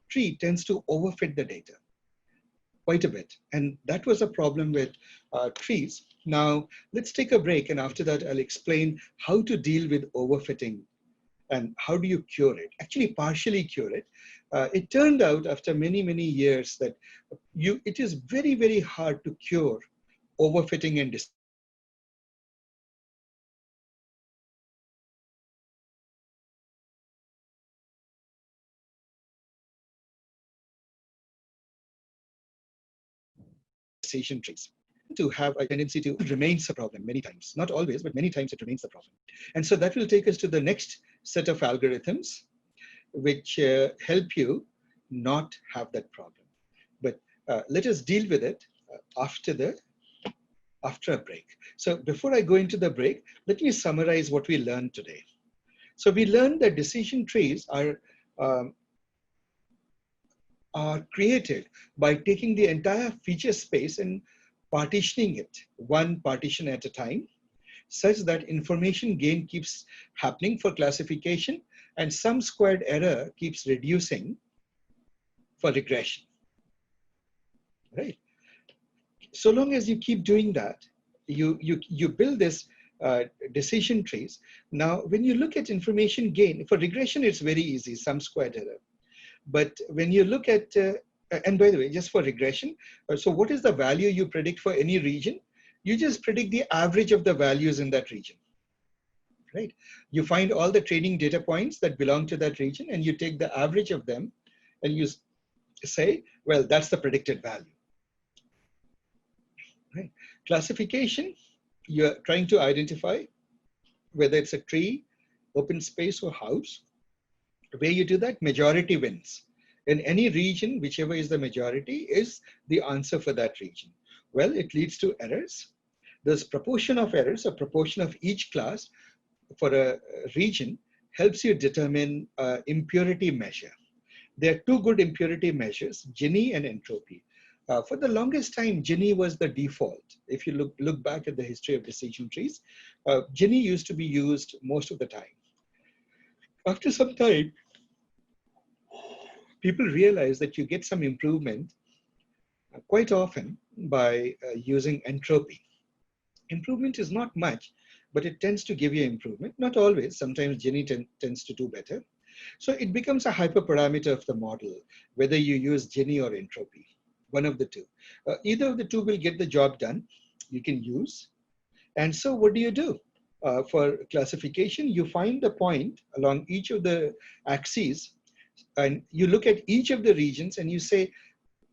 tree tends to overfit the data quite a bit. And that was a problem with trees. Now, let's take a break, and after that, I'll explain how to deal with overfitting and how do you cure it, actually partially cure it. It turned out after many, many years that it is very, very hard to cure overfitting and decision trees to have a tendency to remains a problem many times, not always, but many times it remains the problem. And so that will take us to the next set of algorithms, which help you not have that problem. But let us deal with it after a break. So before I go into the break, let me summarize what we learned today. So we learned that decision trees are created by taking the entire feature space and partitioning it one partition at a time, such that information gain keeps happening for classification and sum squared error keeps reducing for regression, right? So long as you keep doing that, you build this decision trees. Now, when you look at information gain, for regression, it's very easy, sum squared error. But when you look at, and by the way, just for regression, so what is the value you predict for any region? You just predict the average of the values in that region, right? You find all the training data points that belong to that region, and you take the average of them, and you say, well, that's the predicted value, right? Classification, you're trying to identify whether it's a tree, open space, or house. Where you do that, majority wins. In any region, whichever is the majority is the answer for that region. Well, it leads to errors. This proportion of errors, a proportion of each class for a region, helps you determine impurity measure. There are two good impurity measures, Gini and Entropy. For the longest time, Gini was the default. If you look back at the history of decision trees, Gini used to be used most of the time. After some time, people realize that you get some improvement quite often by using entropy. Improvement is not much, but it tends to give you improvement. Not always. Sometimes Gini tends to do better. So it becomes a hyperparameter of the model, whether you use Gini or entropy, one of the two. Either of the two will get the job done. You can use. And so what do? For classification, you find the point along each of the axes, and you look at each of the regions and you say,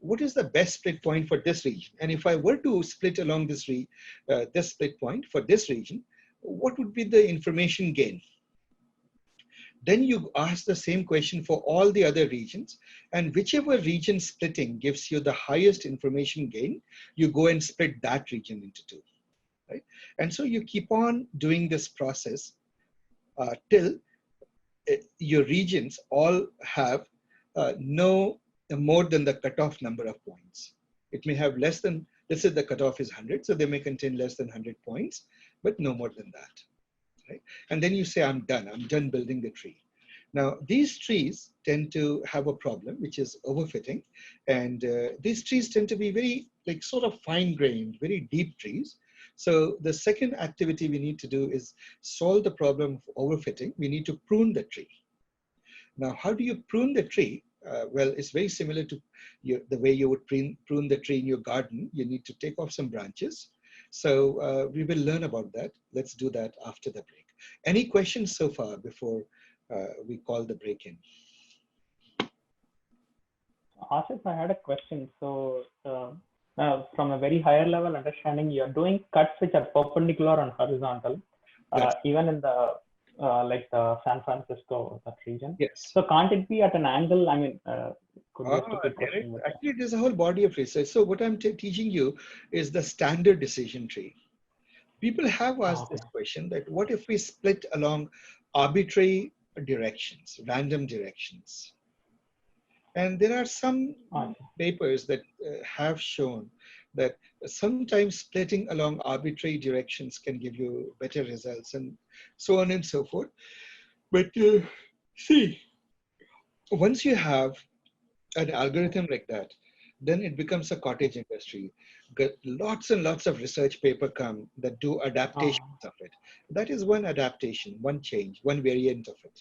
what is the best split point for this region? And if I were to split along this split point for this region, what would be the information gain? Then you ask the same question for all the other regions, and whichever region splitting gives you the highest information gain, you go and split that region into two, right? And so you keep on doing this process till your regions all have no more than the cutoff number of points. It may have less than, let's say the cutoff is 100, so they may contain less than 100 points, but no more than that, right? And then you say, I'm done building the tree. Now, these trees tend to have a problem, which is overfitting. And these trees tend to be very, like, sort of fine-grained, very deep trees. So the second activity we need to do is solve the problem of overfitting. We need to prune the tree. Now, how do you prune the tree? Well, it's very similar to the way you would prune the tree in your garden. You need to take off some branches. So we will learn about that. Let's do that after the break. Any questions so far before we call the break in? Asif, I had a question. So from a very higher level understanding, you're doing cuts which are perpendicular and horizontal, even in the like the San Francisco, that region. Yes. So can't it be at an angle? I mean, actually, there's a whole body of research. So what I'm teaching you is the standard decision tree. People have asked this question, that what if we split along arbitrary directions, random directions? And there are some papers that have shown that sometimes splitting along arbitrary directions can give you better results, and so on and so forth. But see, once you have an algorithm like that, then it becomes a cottage industry. Lots and lots of research papers come that do adaptations of it. That is one adaptation, one change, one variant of it.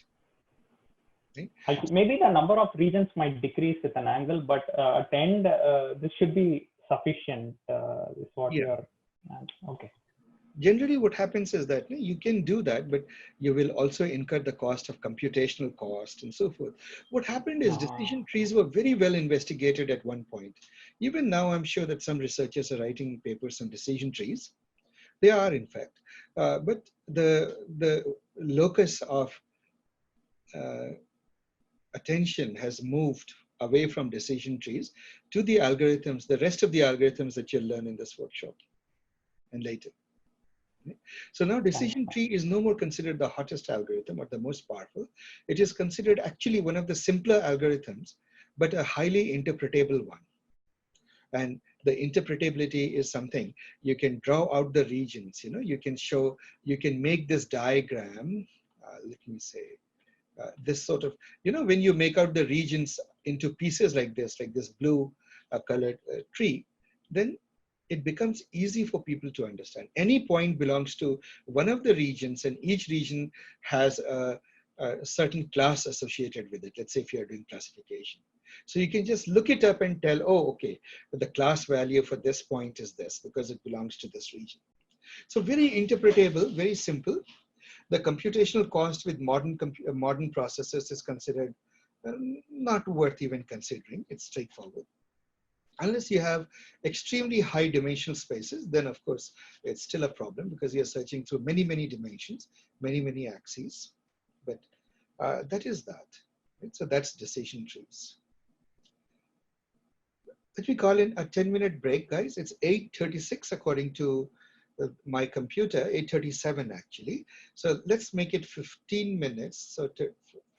Okay? Maybe the number of regions might decrease with an angle, but at the end, this should be sufficient, is what you're, okay. Generally, what happens is that you can do that, but you will also incur the cost of computational cost and so forth. What happened is decision trees were very well investigated at one point. Even now, I'm sure that some researchers are writing papers on decision trees. They are, in fact. But the locus of attention has moved away from decision trees to the algorithms, the rest of the algorithms that you'll learn in this workshop and later. So now decision tree is no more considered the hottest algorithm or the most powerful. It is considered actually one of the simpler algorithms, but a highly interpretable one. And the interpretability is something you can draw out the regions, you can show, you can make this diagram, let me say, this sort of, when you make out the regions into pieces like this blue colored tree, then it becomes easy for people to understand. Any point belongs to one of the regions, and each region has a certain class associated with it. Let's say if you're doing classification. So you can just look it up and tell, oh, okay, the class value for this point is this because it belongs to this region. So very interpretable, very simple. The computational cost with modern processors is considered not worth even considering. It's straightforward. Unless you have extremely high dimensional spaces, then of course it's still a problem because you're searching through many, many dimensions, many, many axes. But that is that. Right? So that's decision trees. Let me call in a 10-minute break, guys. It's 8:36 according to my computer, 8:37 actually. So let's make it 15 minutes. So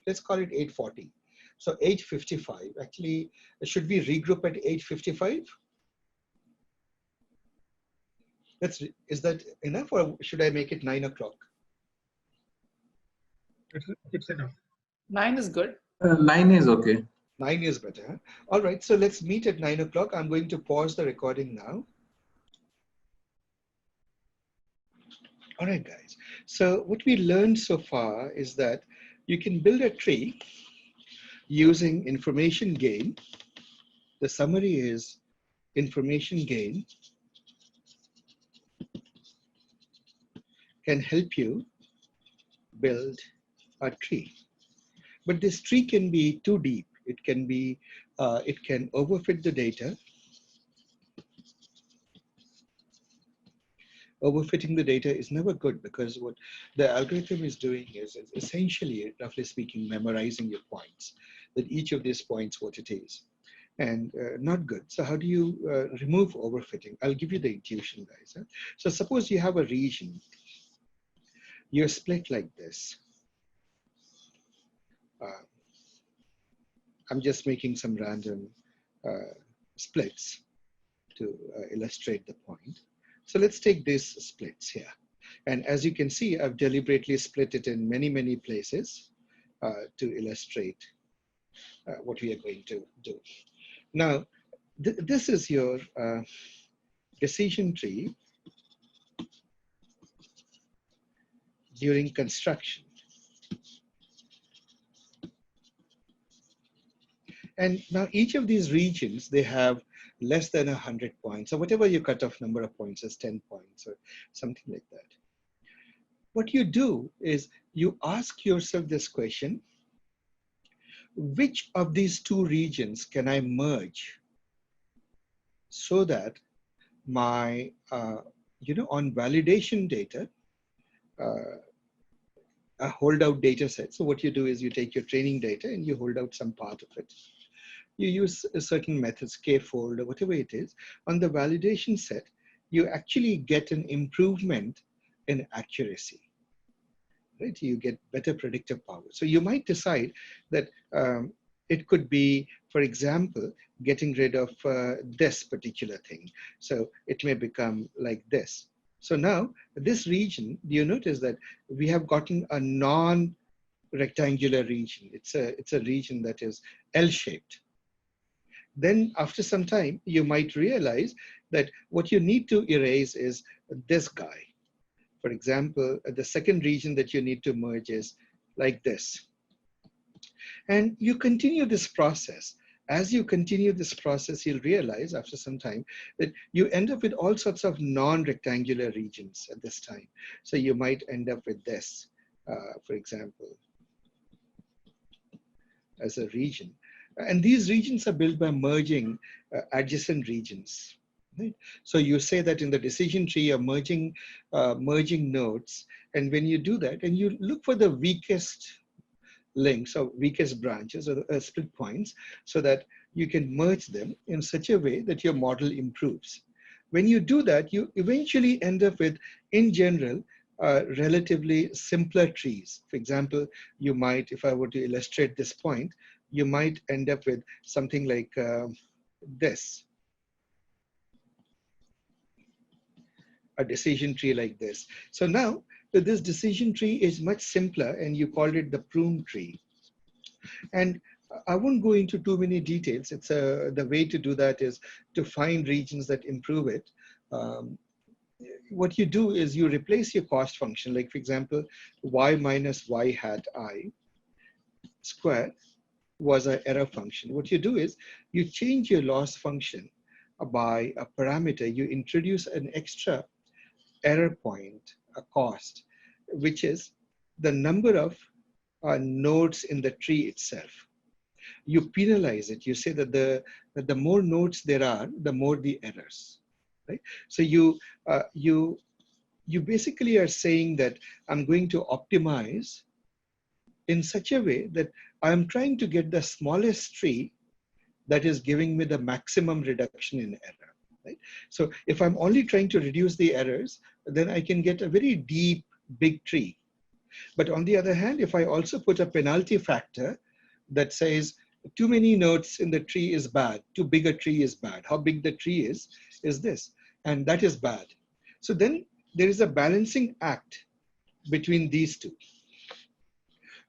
let's call it 8:40. So 8:55. Actually, should we regroup at 8:55? Is that enough, or should I make it 9 o'clock? It's enough. 9 is good. 9 is okay. 9 is better. Huh? All right, so let's meet at 9 o'clock. I'm going to pause the recording now. All right, guys. So what we learned so far is that you can build a tree using information gain. The summary is information gain can help you build a tree. But this tree can be too deep. It can be, it can overfit the data. Overfitting the data is never good, because what the algorithm is doing is essentially, roughly speaking, memorizing your points, that each of these points what it is, and not good. So how do you remove overfitting? I'll give you the intuition, guys. Huh? So suppose you have a region, you're split like this. I'm just making some random splits to illustrate the point. So let's take these splits here. And as you can see, I've deliberately split it in many, many places to illustrate what we are going to do. Now, this is your decision tree during construction. And now each of these regions, they have less than 100 points, or whatever your cutoff number of points is, 10 points or something like that. What you do is you ask yourself this question: which of these two regions can I merge so that my, on validation data, a holdout data set. So what you do is you take your training data and you hold out some part of it. You use certain methods, k-fold or whatever it is. On the validation set, you actually get an improvement in accuracy, right? You get better predictive power. So you might decide that it could be, for example, getting rid of this particular thing. So it may become like this. So now this region, you notice that we have gotten a non-rectangular region. It's a region that is L-shaped. Then after some time, you might realize that what you need to erase is this guy. For example, the second region that you need to merge is like this. And you continue this process. As you continue this process, you'll realize after some time that you end up with all sorts of non-rectangular regions at this time. So you might end up with this, for example, as a region. And these regions are built by merging adjacent regions. Right? So you say that in the decision tree, you're merging nodes. And when you do that, and you look for the weakest links or weakest branches or split points, so that you can merge them in such a way that your model improves. When you do that, you eventually end up with, in general, relatively simpler trees. For example, you might, if I were to illustrate this point, you might end up with something like this. A decision tree like this. So now this decision tree is much simpler, and you called it the prune tree. And I won't go into too many details. It's the way to do that is to find regions that improve it. What you do is you replace your cost function, like for example, y minus y hat I squared was an error function. What you do is you change your loss function by a parameter. You introduce an extra error point, a cost, which is the number of nodes in the tree itself. You penalize it. You say that the more nodes there are, the more the errors. Right? So you basically are saying that I'm going to optimize in such a way that I'm trying to get the smallest tree that is giving me the maximum reduction in error. Right? So if I'm only trying to reduce the errors, then I can get a very deep, big tree. But on the other hand, if I also put a penalty factor that says too many nodes in the tree is bad, too big a tree is bad. How big the tree is this, and that is bad. So then there is a balancing act between these two.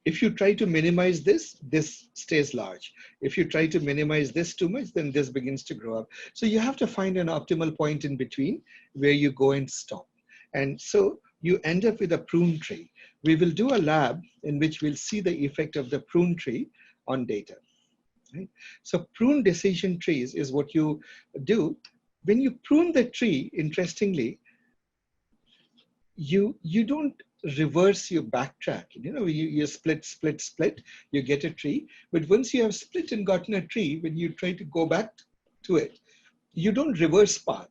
If you try to minimize this, this stays large. If you try to minimize this too much, then this begins to grow up. So you have to find an optimal point in between where you go and stop. And so you end up with a prune tree. We will do a lab in which we'll see the effect of the prune tree on data. Right? So prune decision trees is what you do. When you prune the tree, interestingly, you don't reverse, you backtrack. You split, you get a tree. But once you have split and gotten a tree, when you try to go back to it, you don't reverse path.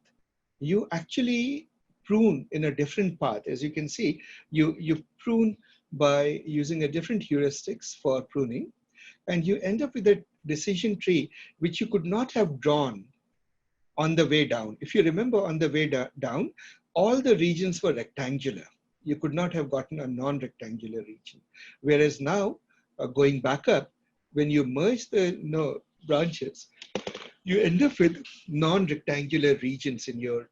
You actually prune in a different path. As you can see, you prune by using a different heuristics for pruning, and you end up with a decision tree which you could not have drawn on the way down. If you remember, on the way down, all the regions were rectangular. You could not have gotten a non-rectangular region. Whereas now, going back up, when you merge the branches, you end up with non-rectangular regions in your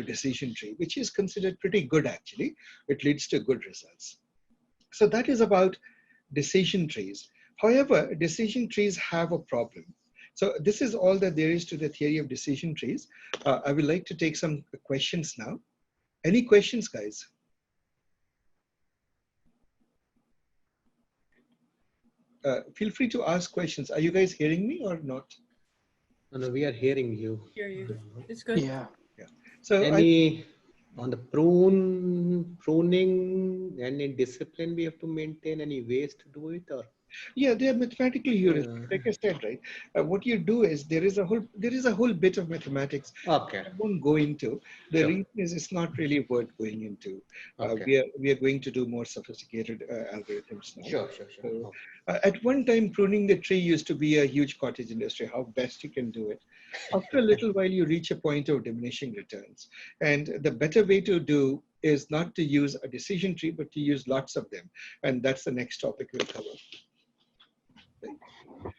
decision tree, which is considered pretty good actually. It leads to good results. So that is about decision trees. However, decision trees have a problem. So this is all that there is to the theory of decision trees. I would like to take some questions now. Any questions, guys? Feel free to ask questions. Are you guys hearing me or not? No, we are hearing you. Hear you. It's good. Yeah. So any on the pruning, any discipline we have to maintain, any ways to do it, or? Yeah, they are mathematical heuristics. Like I said, right? What you do is there is a whole bit of mathematics. Okay. I won't go into. The Sure. reason is it's not really worth going into. Okay. We are going to do more sophisticated algorithms now. Sure. So, Okay. at one time, pruning the tree used to be a huge cottage industry. How best you can do it. After a little while, you reach a point of diminishing returns, and the better way to do is not to use a decision tree, but to use lots of them. And that's the next topic we'll cover.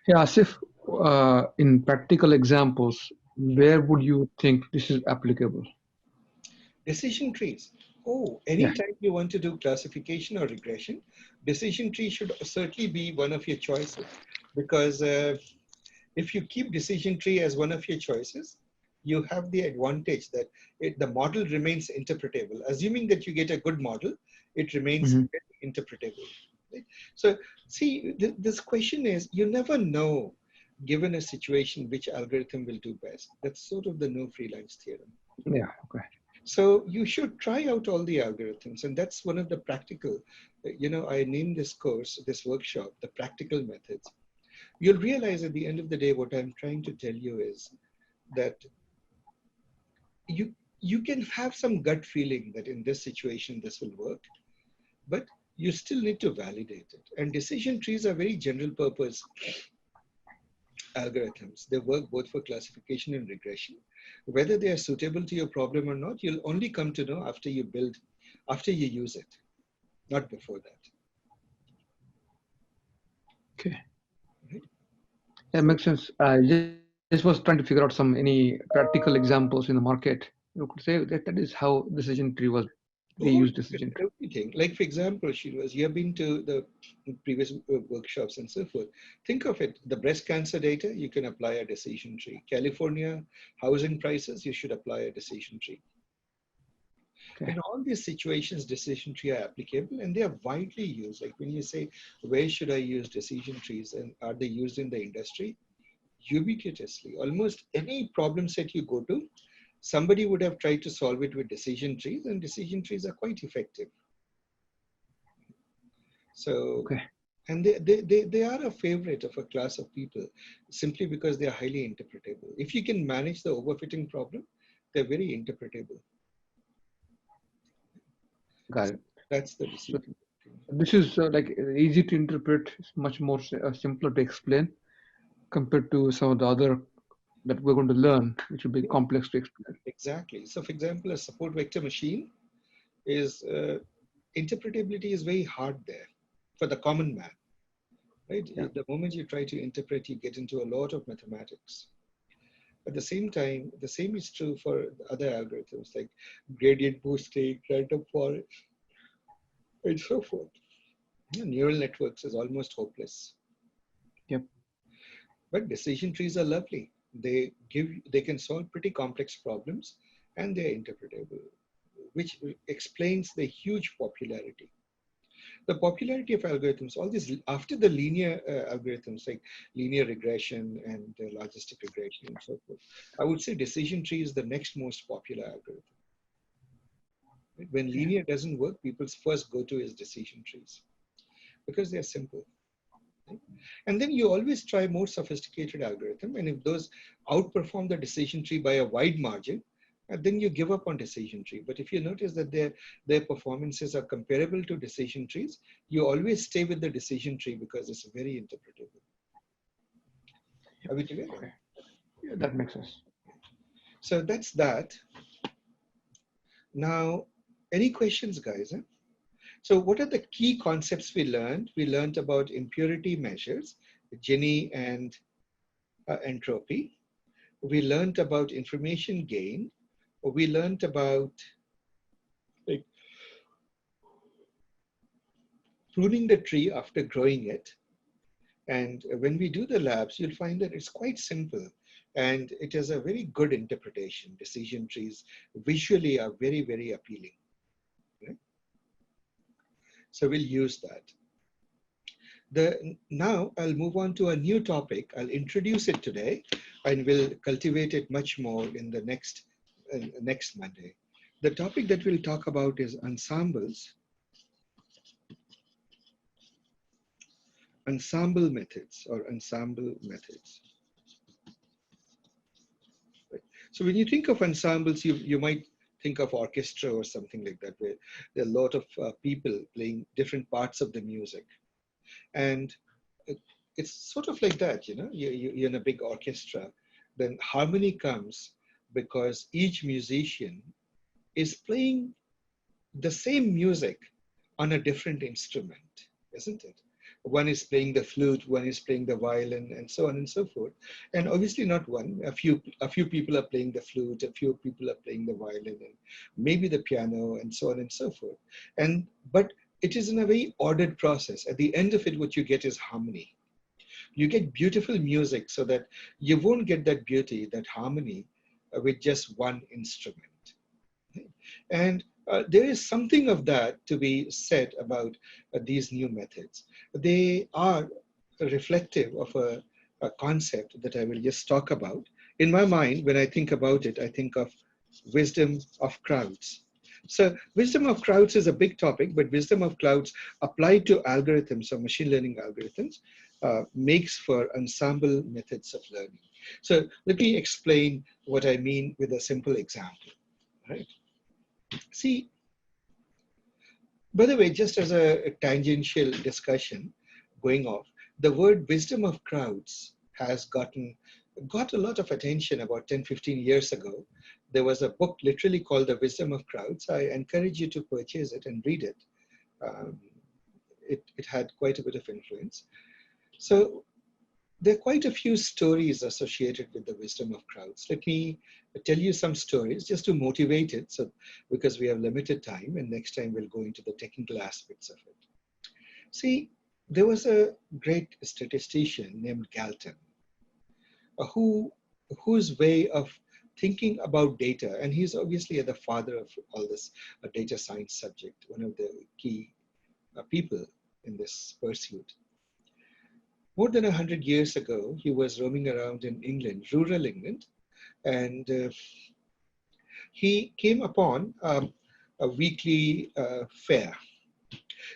Yeah, Asif, in practical examples, where would you think this is applicable? Decision trees. Oh, anytime you want to do classification or regression, decision tree should certainly be one of your choices. Because if you keep decision tree as one of your choices, you have the advantage that the model remains interpretable. Assuming that you get a good model, it remains interpretable. Right? So see, this question is, you never know, given a situation, which algorithm will do best. That's sort of the no free lunch theorem. Yeah, okay. So you should try out all the algorithms. And that's one of the practical, I named this course, this workshop, the practical methods. You'll realize at the end of the day, what I'm trying to tell you is that you can have some gut feeling that in this situation, this will work, but you still need to validate it. And decision trees are very general purpose algorithms. They work both for classification and regression. Whether they are suitable to your problem or not, you'll only come to know after you use it, not before that. Okay. Right? That makes sense. I just was trying to figure out any practical examples in the market. You could say that is how decision tree was. They use decision tree. Everything. Like, for example, Srinivas, you have been to the previous workshops and so forth. Think of it, the breast cancer data, you can apply a decision tree. California housing prices, you should apply a decision tree. Okay. In all these situations, decision tree are applicable and they are widely used. Like when you say, where should I use decision trees and are they used in the industry? Ubiquitously, almost any problem set you go to, somebody would have tried to solve it with decision trees, and decision trees are quite effective. So, and they are a favorite of a class of people simply because they are highly interpretable. If you can manage the overfitting problem, they're very interpretable. Got it. That's the decision. So this is like easy to interpret, it's much more simpler to explain compared to some of the other that we're going to learn, which will be complex to explain. Exactly. So for example, a support vector machine is, interpretability is very hard there for the common man, right? Yeah. The moment you try to interpret, you get into a lot of mathematics. At the same time, the same is true for other algorithms like gradient boosting, random forest, and so forth. Neural networks is almost hopeless. Yep. But decision trees are lovely. They can solve pretty complex problems, and they're interpretable, which explains the huge popularity. The popularity of algorithms, all this after the linear algorithms like linear regression and logistic regression and so forth, I would say decision tree is the next most popular algorithm. Right? When linear doesn't work, people first go to is decision trees because they're simple. Right? And then you always try more sophisticated algorithm, and if those outperform the decision tree by a wide margin, then you give up on decision tree. But if you notice that their performances are comparable to decision trees, you always stay with the decision tree because it's very interpretable. Are we together? Okay. Yeah, that makes sense. So that's that. Now, any questions, guys? Huh? So what are the key concepts we learned? We learned about impurity measures, Gini and entropy. We learned about information gain. We learned about like pruning the tree after growing it. And when we do the labs, you'll find that it's quite simple. And it has a very good interpretation. Decision trees visually are very, very appealing. Right? So we'll use that. Now I'll move on to a new topic. I'll introduce it today, and we'll cultivate it much more in the next Monday. The topic that we'll talk about is ensembles. Ensemble methods or ensemble methods. Right. So when you think of ensembles, you might think of orchestra or something like that, where there are a lot of people playing different parts of the music. And it's sort of like that, you know, you're in a big orchestra, then harmony comes because each musician is playing the same music on a different instrument, isn't it? One is playing the flute, one is playing the violin, and so on and so forth. And obviously not one, a few people are playing the flute, a few people are playing the violin, and maybe the piano, and so on and so forth. But it is in a very ordered process. At the end of it, what you get is harmony. You get beautiful music so that you won't get that beauty, that harmony with just one instrument. And there is something of that to be said about these new methods. They are reflective of a concept that I will just talk about. In my mind, when I think about it, I think of wisdom of crowds. So wisdom of crowds is a big topic, but wisdom of crowds applied to algorithms or machine learning algorithms makes for ensemble methods of learning. So let me explain what I mean with a simple example, right? See, by the way, just as a tangential discussion going off, the word wisdom of crowds has got a lot of attention about 10, 15 years ago. There was a book literally called The Wisdom of Crowds. I encourage you to purchase it and read it. It had quite a bit of influence. So there are quite a few stories associated with the wisdom of crowds. Let me tell you some stories just to motivate it, so because we have limited time, and next time we'll go into the technical aspects of it. See, there was a great statistician named Galton, whose way of thinking about data, and he's obviously the father of all this data science subject, one of the key people in this pursuit. More than 100 years ago, he was roaming around in England, rural England, and he came upon a weekly fair.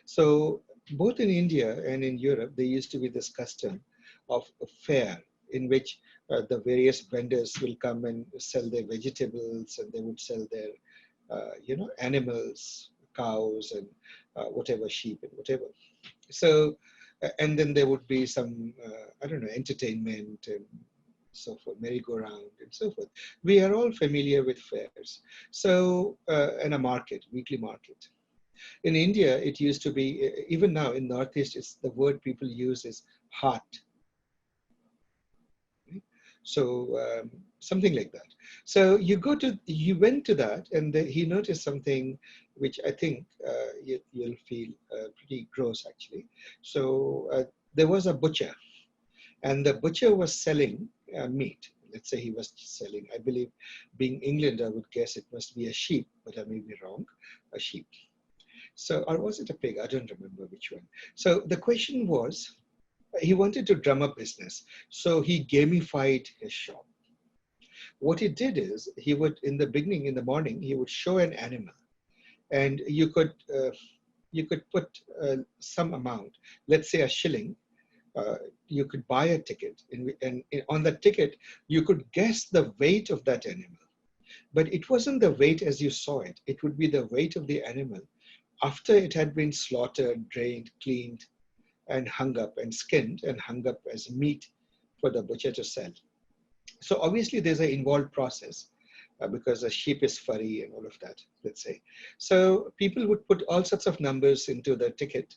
So both in India and in Europe, there used to be this custom of a fair in which the various vendors will come and sell their vegetables, and they would sell their, animals, cows, and whatever, sheep and whatever. So, and then there would be some, entertainment and so forth, merry-go-round and so forth. We are all familiar with fairs. So, and a market, weekly market. In India, it used to be, even now in Northeast, it's the word people use is haat. So something like that. So you went to that, and he noticed something which I think you'll feel pretty gross actually. So there was a butcher, and the butcher was selling meat. Let's say he was selling, I believe, being England, I would guess it must be a sheep, but I may be wrong, a sheep. So, or was it a pig? I don't remember which one. So the question was, he wanted to drum up business. So he gamified his shop. What he did is, he would, in the beginning, in the morning, he would show an animal, and you could put some amount, let's say a shilling. You could buy a ticket, and on the ticket, you could guess the weight of that animal. But it wasn't the weight as you saw it. It would be the weight of the animal after it had been slaughtered, drained, cleaned, and hung up, and skinned and hung up as meat for the butcher to sell. So obviously there's an involved process because a sheep is furry and all of that, let's say. So people would put all sorts of numbers into the ticket.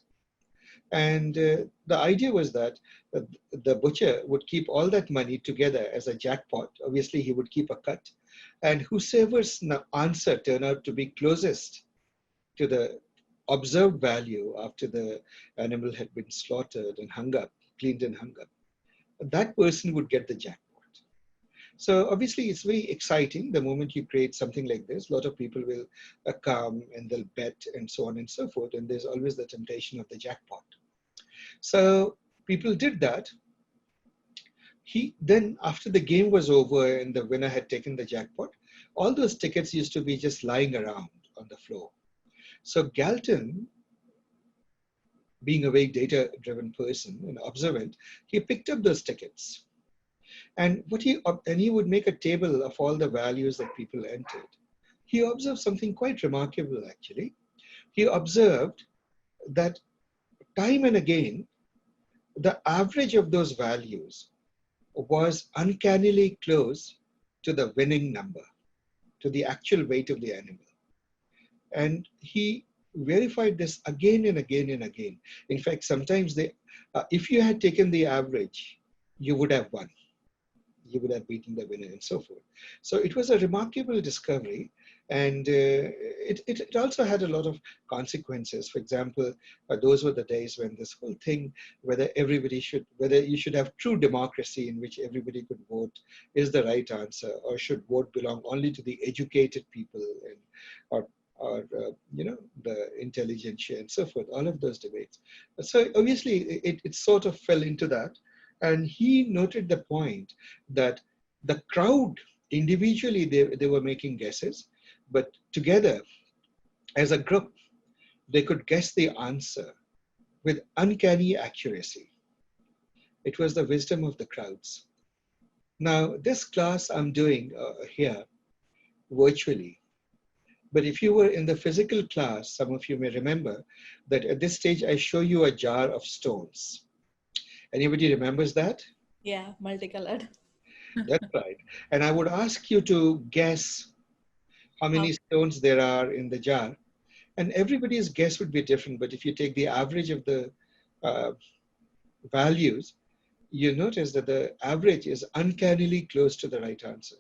And the idea was that the butcher would keep all that money together as a jackpot. Obviously, he would keep a cut. And whosoever's answer turned out to be closest to the observed value after the animal had been slaughtered and hung up, cleaned and hung up, that person would get the jackpot. So obviously, it's very exciting the moment you create something like this. A lot of people will come and they'll bet and so on and so forth. And there's always the temptation of the jackpot. So people did that. Then after the game was over and the winner had taken the jackpot, all those tickets used to be just lying around on the floor. So Galton, being a very data-driven person and observant, he picked up those tickets. And he would make a table of all the values that people entered. He observed something quite remarkable, actually. He observed that time and again, the average of those values was uncannily close to the winning number, to the actual weight of the animal. And he verified this again and again and again. In fact, sometimes if you had taken the average, you would have won. You would have beaten the winner and so forth. So it was a remarkable discovery, and it also had a lot of consequences. For example, those were the days when this whole thing, whether you should have true democracy in which everybody could vote is the right answer, or should vote belong only to the educated people, or the intelligentsia and so forth, all of those debates. So obviously it sort of fell into that. And he noted the point that the crowd, individually, they were making guesses, but together, as a group, they could guess the answer with uncanny accuracy. It was the wisdom of the crowds. Now, this class I'm doing here virtually, but if you were in the physical class, some of you may remember that at this stage, I show you a jar of stones. Anybody remembers that? Yeah, multicolored. That's right. And I would ask you to guess how many stones there are in the jar. And everybody's guess would be different. But if you take the average of the values, you notice that the average is uncannily close to the right answer.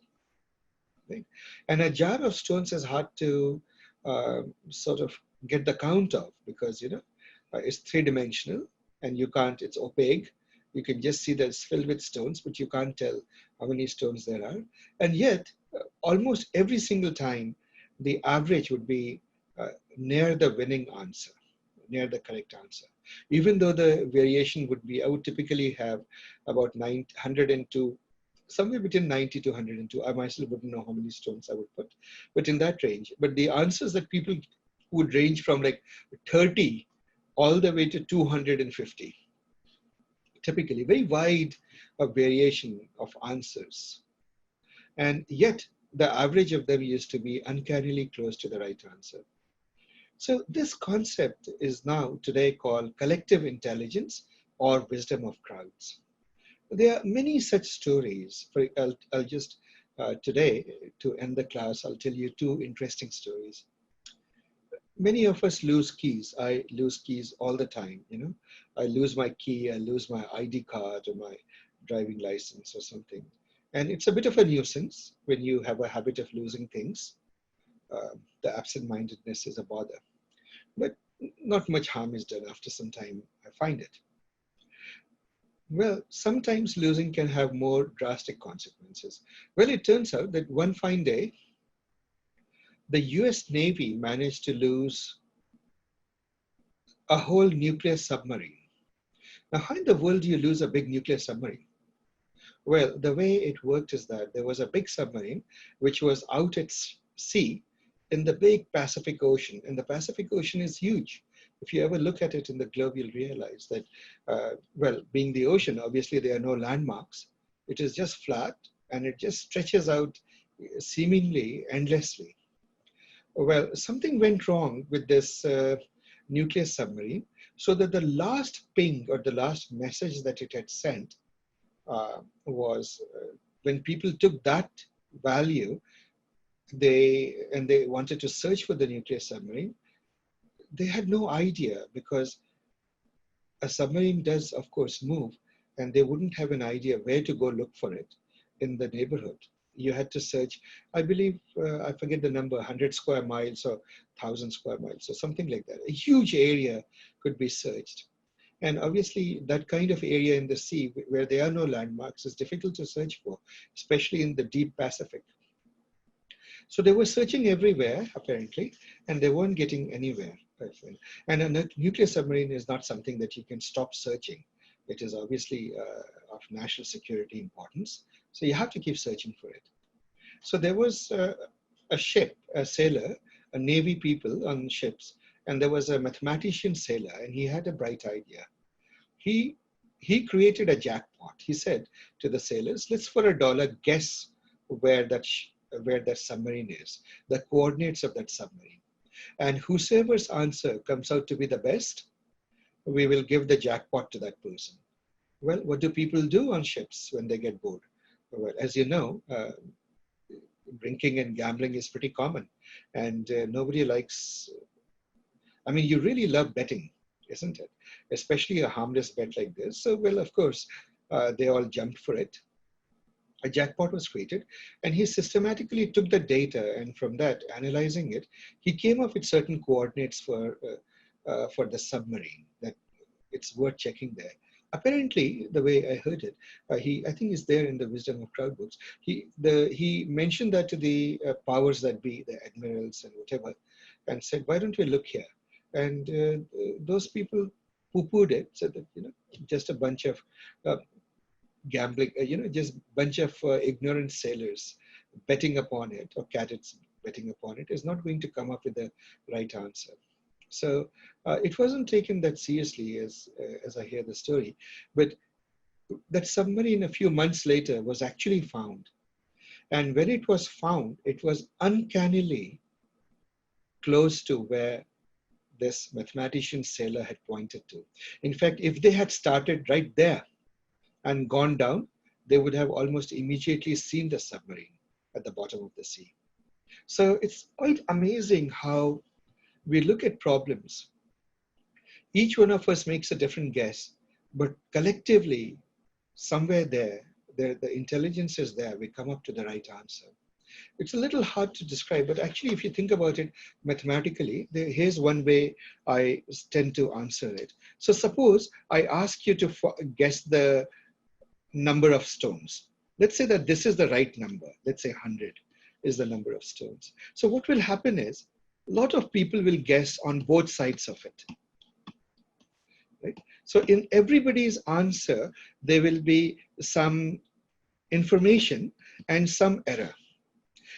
Right? And a jar of stones is hard to sort of get the count of because, it's three-dimensional and you can't, it's opaque. You can just see that it's filled with stones, but you can't tell how many stones there are. And yet, almost every single time, the average would be near the winning answer, near the correct answer. Even though the variation would be, I would typically have about 102, somewhere between 90 to 102. I myself wouldn't know how many stones I would put, but in that range. But the answers that people would range from like 30 all the way to 250. Typically, very wide variation of answers. And yet, the average of them used to be uncannily close to the right answer. So this concept is now today called collective intelligence or wisdom of crowds. There are many such stories. I'll just, today, to end the class, I'll tell you two interesting stories. Many of us lose keys. I lose keys all the time, I lose my key, I lose my ID card or my driving license or something. And it's a bit of a nuisance when you have a habit of losing things. The absent-mindedness is a bother. But not much harm is done after some time, I find it. Well, sometimes losing can have more drastic consequences. Well, it turns out that one fine day, the US Navy managed to lose a whole nuclear submarine. Now, how in the world do you lose a big nuclear submarine? Well, the way it worked is that there was a big submarine which was out at sea in the big Pacific Ocean, and the Pacific Ocean is huge. If you ever look at it in the globe, you'll realize that, well, being the ocean, obviously there are no landmarks. It is just flat, and it just stretches out seemingly endlessly. Well, something went wrong with this nuclear submarine, so that the last ping or the last message that it had sent was when people took that value, they wanted to search for the nuclear submarine. They had no idea, because a submarine does, of course, move, and they wouldn't have an idea where to go look for it in the neighborhood. You had to search, I believe, I forget the number, 100 square miles or 1,000 square miles or something like that. A huge area could be searched. And obviously, that kind of area in the sea where there are no landmarks is difficult to search for, especially in the deep Pacific. So they were searching everywhere, apparently, and they weren't getting anywhere. And a nuclear submarine is not something that you can stop searching. It is obviously of national security importance. So you have to keep searching for it. So there was a ship, a sailor, a Navy people on ships, and there was a mathematician sailor, and he had a bright idea. He created a jackpot. He said to the sailors, let's for $1 guess where that submarine is, the coordinates of that submarine. And whosoever's answer comes out to be the best, we will give the jackpot to that person. Well, what do people do on ships when they get bored? Well, as you know, drinking and gambling is pretty common, and nobody likes, I mean, you really love betting, isn't it? Especially a harmless bet like this. So, well, of course, they all jumped for it. A jackpot was created, and he systematically took the data, and from that, analyzing it, he came up with certain coordinates for the submarine, that it's worth checking there. Apparently, the way I heard it, I think is there in the Wisdom of Crowd books. He mentioned that to the powers that be, the admirals and whatever, and said, "Why don't we look here?" And those people poo-pooed it, said that just a bunch of gambling, just bunch of ignorant sailors betting upon it, or cadets betting upon it, is not going to come up with the right answer. So it wasn't taken that seriously as I hear the story, but that submarine a few months later was actually found. And when it was found, it was uncannily close to where this mathematician sailor had pointed to. In fact, if they had started right there and gone down, they would have almost immediately seen the submarine at the bottom of the sea. So it's quite amazing how we look at problems. Each one of us makes a different guess, but collectively, somewhere there, the intelligence is there, we come up to the right answer. It's a little hard to describe, but actually, if you think about it mathematically, here's one way I tend to answer it. So suppose I ask you to guess the number of stones. Let's say that this is the right number. Let's say 100 is the number of stones. So what will happen is, a lot of people will guess on both sides of it. Right? So in everybody's answer, there will be some information and some error.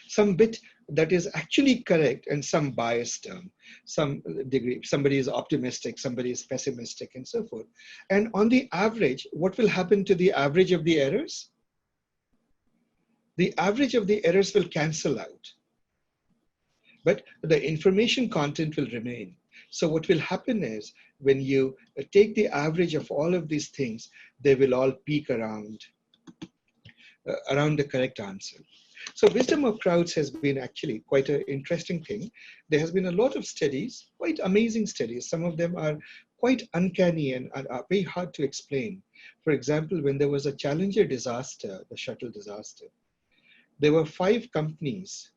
Some bit that is actually correct and some biased term, some degree. Somebody is optimistic, somebody is pessimistic, and so forth. And on the average, what will happen to the average of the errors? The average of the errors will cancel out, but the information content will remain. So what will happen is, when you take the average of all of these things, they will all peak around the correct answer. So wisdom of crowds has been actually quite an interesting thing. There has been a lot of studies, quite amazing studies. Some of them are quite uncanny and very hard to explain. For example, when there was a Challenger disaster, the shuttle disaster, there were 5 companies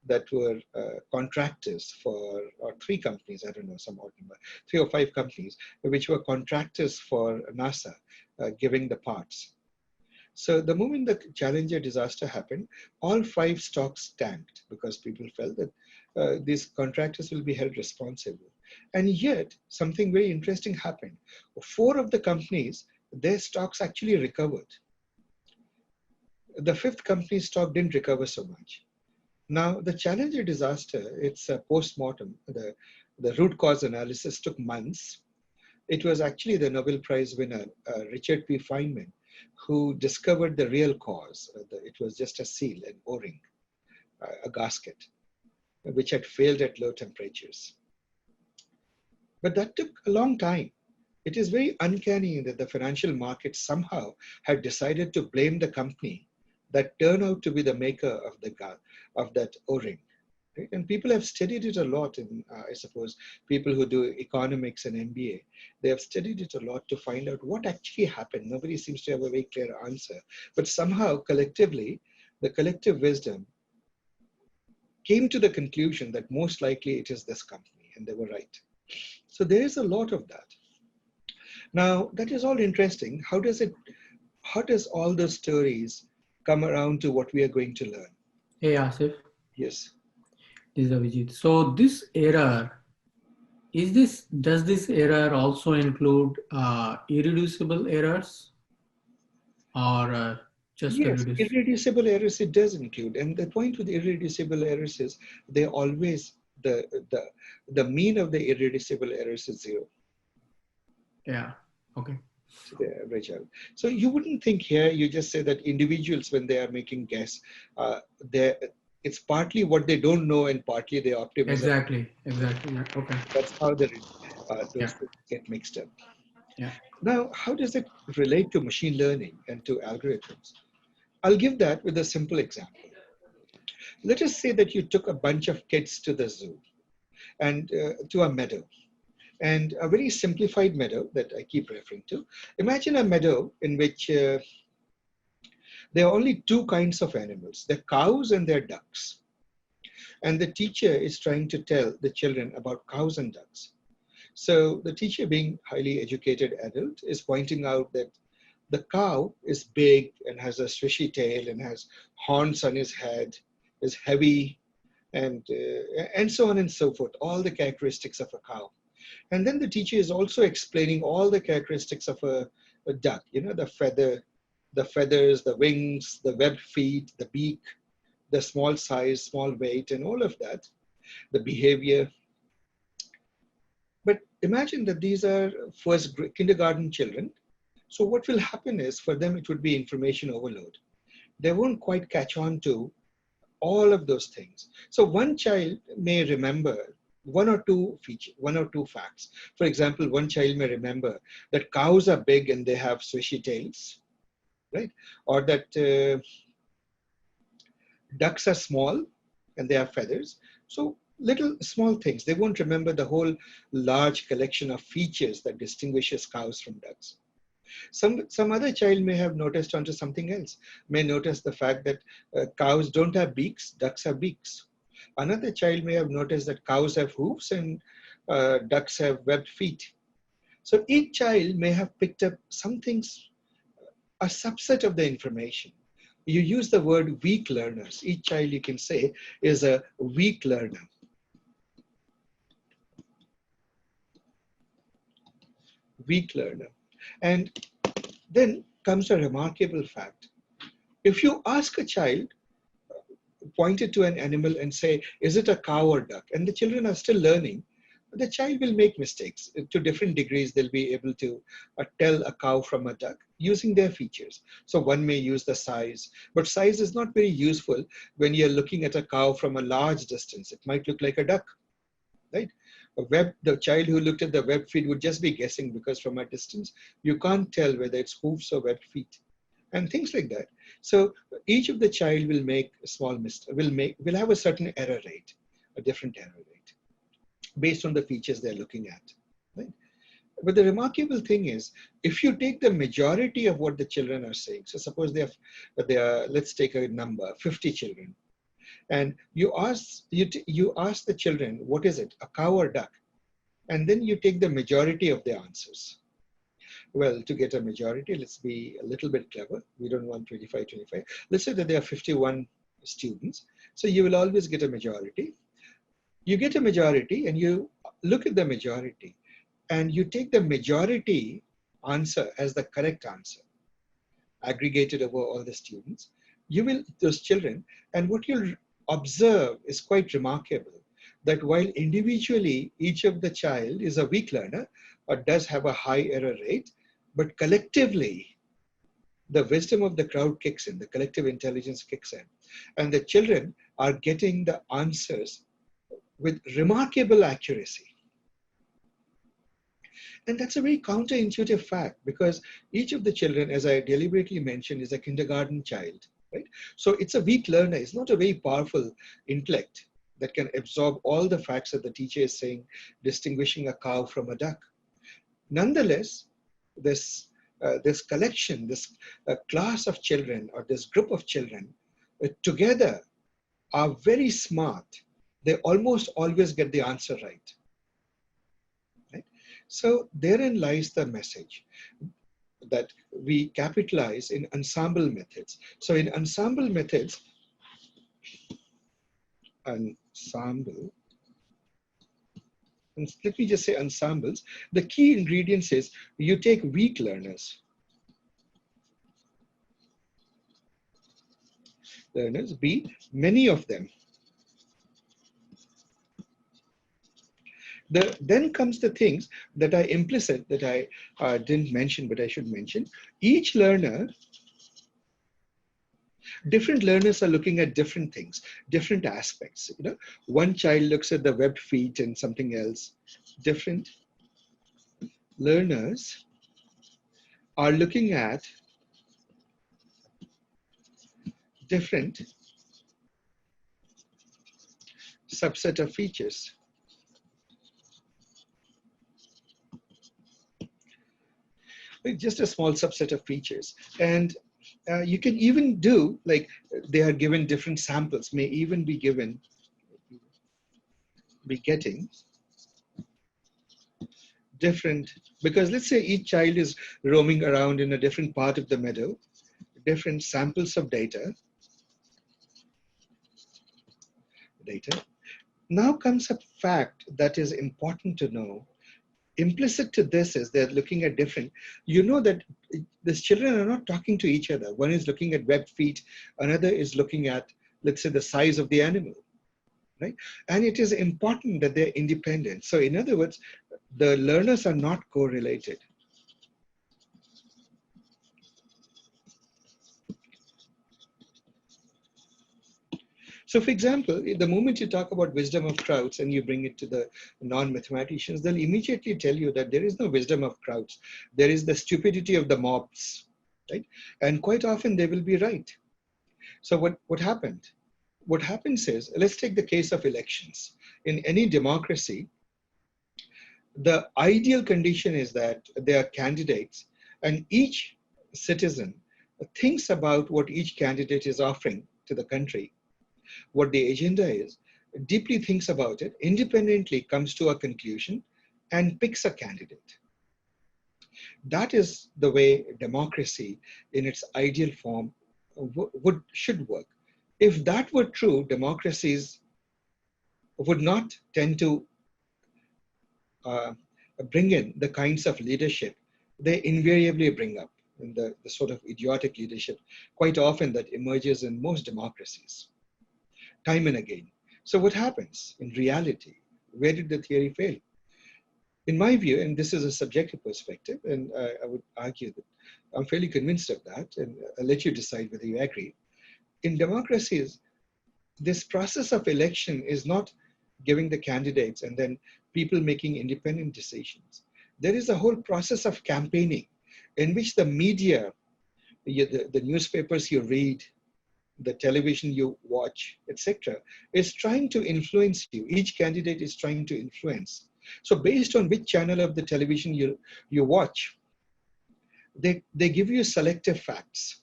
that were contractors for, or 3 companies, I don't know, some odd number, 3 or 5 companies, which were contractors for NASA, giving the parts. So the moment the Challenger disaster happened, all 5 stocks tanked because people felt that these contractors will be held responsible. And yet, something very interesting happened. 4 of the companies, their stocks actually recovered. The 5th company's stock didn't recover so much. Now, the Challenger disaster, it's a post-mortem. The root cause analysis took months. It was actually the Nobel Prize winner, Richard P. Feynman, who discovered the real cause. It was just a seal, an O-ring, a gasket, which had failed at low temperatures. But that took a long time. It is very uncanny that the financial markets somehow had decided to blame the company that turned out to be the maker of that O-ring. Right? And people have studied it a lot, in, I suppose, people who do economics and MBA, they have studied it a lot to find out what actually happened. Nobody seems to have a very clear answer. But somehow, collectively, the collective wisdom came to the conclusion that most likely it is this company, and they were right. So there is a lot of that. Now, that is all interesting. How does all those stories come around to what we are going to learn? Hey, Asif. Yes. This is Abhijit. So this error, does this error also include irreducible errors or just Yes, irreducible errors it does include. And the point with irreducible errors is they always, the mean of the irreducible errors is 0. Yeah, okay. To the average out. So you wouldn't think here, you just say that individuals, when they are making guess, it's partly what they don't know and partly their optimism. Exactly. Yeah. Okay. That's how those things get mixed up. Yeah. Now, how does it relate to machine learning and to algorithms? I'll give that with a simple example. Let us say that you took a bunch of kids to the zoo and to a meadow. And a very simplified meadow that I keep referring to. Imagine a meadow in which there are only 2 kinds of animals. They're cows and they're ducks. And the teacher is trying to tell the children about cows and ducks. So the teacher, being highly educated adult, is pointing out that the cow is big and has a swishy tail and has horns on his head, is heavy, and so on and so forth, all the characteristics of a cow. And then the teacher is also explaining all the characteristics of a duck, you know, the feathers, the wings, the webbed feet, the beak, the small size, small weight, and all of that, the behavior. But imagine that these are kindergarten children. So what will happen is, for them, it would be information overload. They won't quite catch on to all of those things. So one child may remember 1 or 2 facts. For example, one child may remember that cows are big and they have swishy tails, right? Or that ducks are small and they have feathers. So little small things. They won't remember the whole large collection of features that distinguishes cows from ducks. Some other child may have noticed onto something else, may notice the fact that cows don't have beaks, ducks have beaks. Another child may have noticed that cows have hooves and ducks have webbed feet. So each child may have picked up some things, a subset of the information. You use the word weak learners. Each child, you can say, is a weak learner. Weak learner. And then comes a remarkable fact. If you ask a child, point it to an animal and say, is it a cow or duck? And the children are still learning. The child will make mistakes. To different degrees, they'll be able to tell a cow from a duck using their features. So one may use the size, but size is not very useful when you're looking at a cow from a large distance. It might look like a duck, right? The child who looked at the webbed feet would just be guessing, because from a distance, you can't tell whether it's hooves or webbed feet, and things like that. So each of the child will make a small mistake, will have a certain error rate, a different error rate, based on the features they're looking at, right? But the remarkable thing is, if you take the majority of what the children are saying, so suppose they are, let's take a number, 50 children, and you ask the children, what is it, a cow or duck? And then you take the majority of the answers. Well, to get a majority, let's be a little bit clever. We don't want 25. Let's say that there are 51 students. So you will always get a majority. You get a majority and you look at the majority and you take the majority answer as the correct answer, aggregated over all the students. You will, those children, and what you'll observe is quite remarkable, that while individually each of the child is a weak learner or does have a high error rate, but collectively the wisdom of the crowd kicks in, the collective intelligence kicks in, and the children are getting the answers with remarkable accuracy. And that's a very counterintuitive fact, because each of the children, as I deliberately mentioned, is a kindergarten child, right? So it's a weak learner. It's not a very powerful intellect that can absorb all the facts that the teacher is saying, distinguishing a cow from a duck. Nonetheless, this collection, this class of children or this group of children together are very smart. They almost always get the answer right. So therein lies the message that we capitalize in ensemble methods. So in ensemble methods, ensemble, and let me just say ensembles, the key ingredients is you take weak learners, B, many of them. Then comes the things that are implicit that I didn't mention, but I should mention. Each learner, different learners are looking at different things, different aspects. You know, one child looks at the webbed feet and something else. Different learners are looking at different subset of features. Just a small subset of features. And you can even do, like, they are given different samples, may even be getting different, because let's say each child is roaming around in a different part of the meadow, different samples of data. Now comes a fact that is important to know. Implicit to this is they're looking at different, you know that these children are not talking to each other. One is looking at webbed feet, another is looking at, let's say, the size of the animal, right? And it is important that they're independent. So in other words, the learners are not correlated. So for example, the moment you talk about wisdom of crowds and you bring it to the non-mathematicians, they'll immediately tell you that there is no wisdom of crowds. There is the stupidity of the mobs, right? And quite often they will be right. So what happened? What happens is, let's take the case of elections. In any democracy, the ideal condition is that there are candidates and each citizen thinks about what each candidate is offering to the country, what the agenda is, deeply thinks about it, independently comes to a conclusion and picks a candidate. That is the way democracy in its ideal form should work. If that were true, democracies would not tend to bring in the kinds of leadership they invariably bring up, in the sort of idiotic leadership quite often that emerges in most democracies, time and again. So what happens in reality? Where did the theory fail? In my view, and this is a subjective perspective, and I would argue that I'm fairly convinced of that, and I'll let you decide whether you agree. In democracies, this process of election is not giving the candidates and then people making independent decisions. There is a whole process of campaigning in which the media, the newspapers you read, the television you watch, etc., is trying to influence you. Each candidate is trying to influence. So based on which channel of the television you watch, they give you selective facts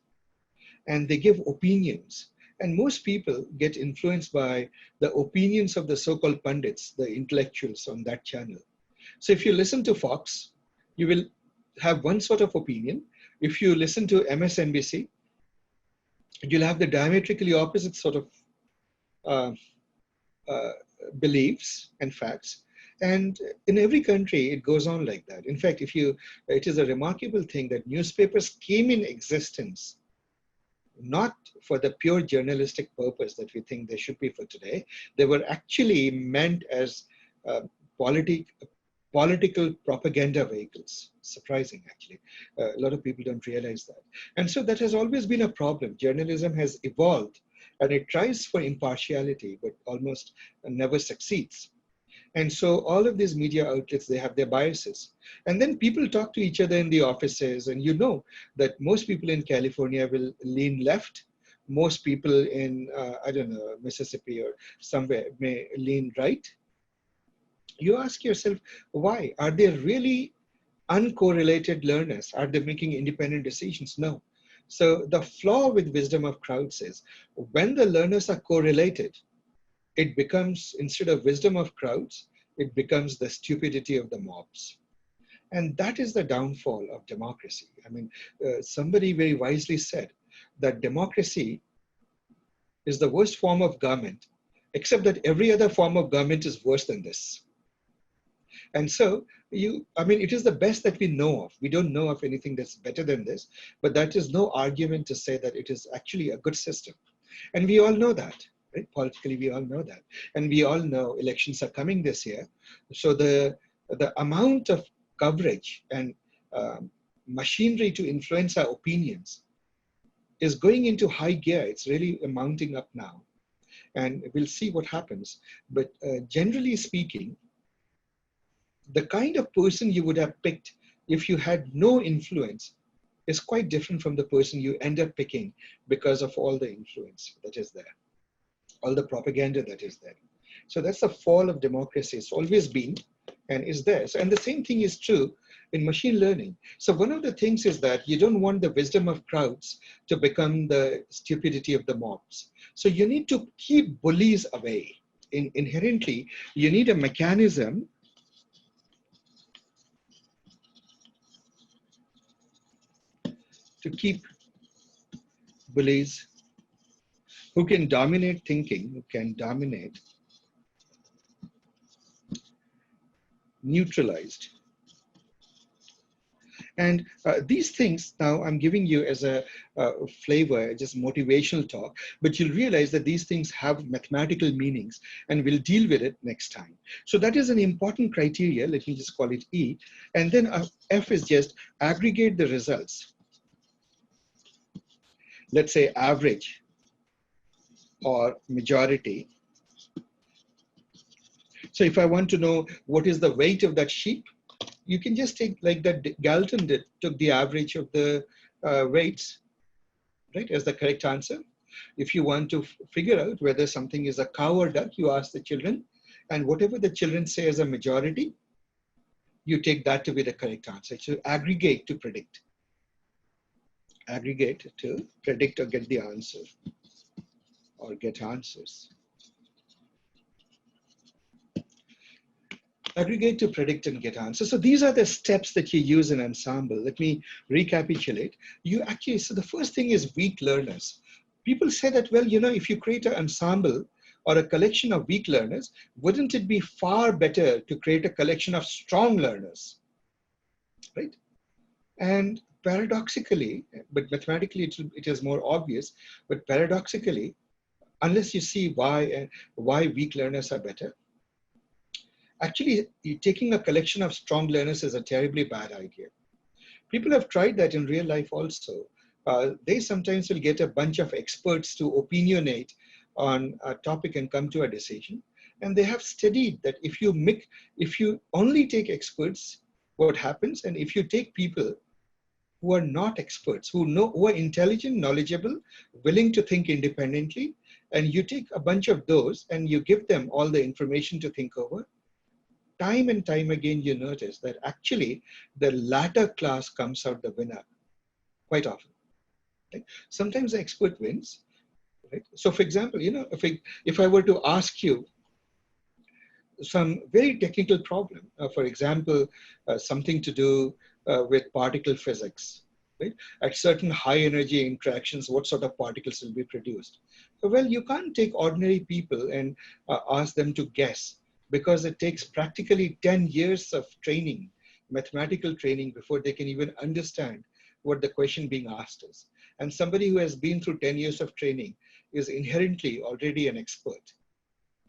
and they give opinions. And most people get influenced by the opinions of the so-called pundits, the intellectuals on that channel. So if you listen to Fox, you will have one sort of opinion. If you listen to MSNBC, you'll have the diametrically opposite sort of beliefs and facts. And in every country, it goes on like that. In fact, it is a remarkable thing that newspapers came in existence not for the pure journalistic purpose that we think they should be for today. They were actually meant as political propaganda vehicles. Surprising, actually. A lot of people don't realize that. And so that has always been a problem. Journalism has evolved and it tries for impartiality, but almost never succeeds. And so all of these media outlets, they have their biases. And then people talk to each other in the offices, and you know that most people in California will lean left. Most people in, I don't know, Mississippi or somewhere may lean right. You ask yourself, why? Are they really uncorrelated learners? Are they making independent decisions? No. So the flaw with wisdom of crowds is when the learners are correlated, it becomes, instead of wisdom of crowds, it becomes the stupidity of the mobs. And that is the downfall of democracy. I mean, somebody very wisely said that democracy is the worst form of government, except that every other form of government is worse than this. And so, it is the best that we know of. We don't know of anything that's better than this, but that is no argument to say that it is actually a good system. And we all know that. Right? Politically, we all know that. And we all know elections are coming this year. So the amount of coverage and machinery to influence our opinions is going into high gear. It's really mounting up now. And we'll see what happens. But generally speaking, the kind of person you would have picked if you had no influence is quite different from the person you end up picking because of all the influence that is there. All the propaganda that is there. So that's the fall of democracy. It's always been and is there. So, and the same thing is true in machine learning. So one of the things is that you don't want the wisdom of crowds to become the stupidity of the mobs. So you need to keep bullies away. Inherently, you need a mechanism to keep bullies who can dominate thinking, who can dominate, neutralized. And these things now I'm giving you as a flavor, just motivational talk, but you'll realize that these things have mathematical meanings and we'll deal with it next time. So that is an important criteria. Let me just call it E. And then F is just aggregate the results. Let's say average or majority. So if I want to know what is the weight of that sheep, you can just take, like that Galton did, took the average of the weights, right, as the correct answer. If you want to figure out whether something is a cow or duck, you ask the children, and whatever the children say as a majority, you take that to be the correct answer. So aggregate to predict. Aggregate to predict or get the answer, or get answers. Aggregate to predict and get answers. So these are the steps that you use in Ensemble. Let me recapitulate. So the first thing is weak learners. People say that, well, if you create an ensemble or a collection of weak learners, wouldn't it be far better to create a collection of strong learners, right? And paradoxically, but mathematically it is more obvious, but paradoxically, unless you see why weak learners are better, actually, taking a collection of strong learners is a terribly bad idea. People have tried that in real life also. They sometimes will get a bunch of experts to opinionate on a topic and come to a decision. And they have studied that if you only take experts, what happens? And if you take people who are not experts, who are intelligent, knowledgeable, willing to think independently, and you take a bunch of those and you give them all the information to think over, time and time again, you notice that actually the latter class comes out the winner quite often. Right? Sometimes the expert wins. Right? So for example, if I were to ask you some very technical problem, for example, something to do with particle physics, right? At certain high energy interactions, what sort of particles will be produced? Well, you can't take ordinary people and ask them to guess, because it takes practically 10 years of training, mathematical training, before they can even understand what the question being asked is. And somebody who has been through 10 years of training is inherently already an expert.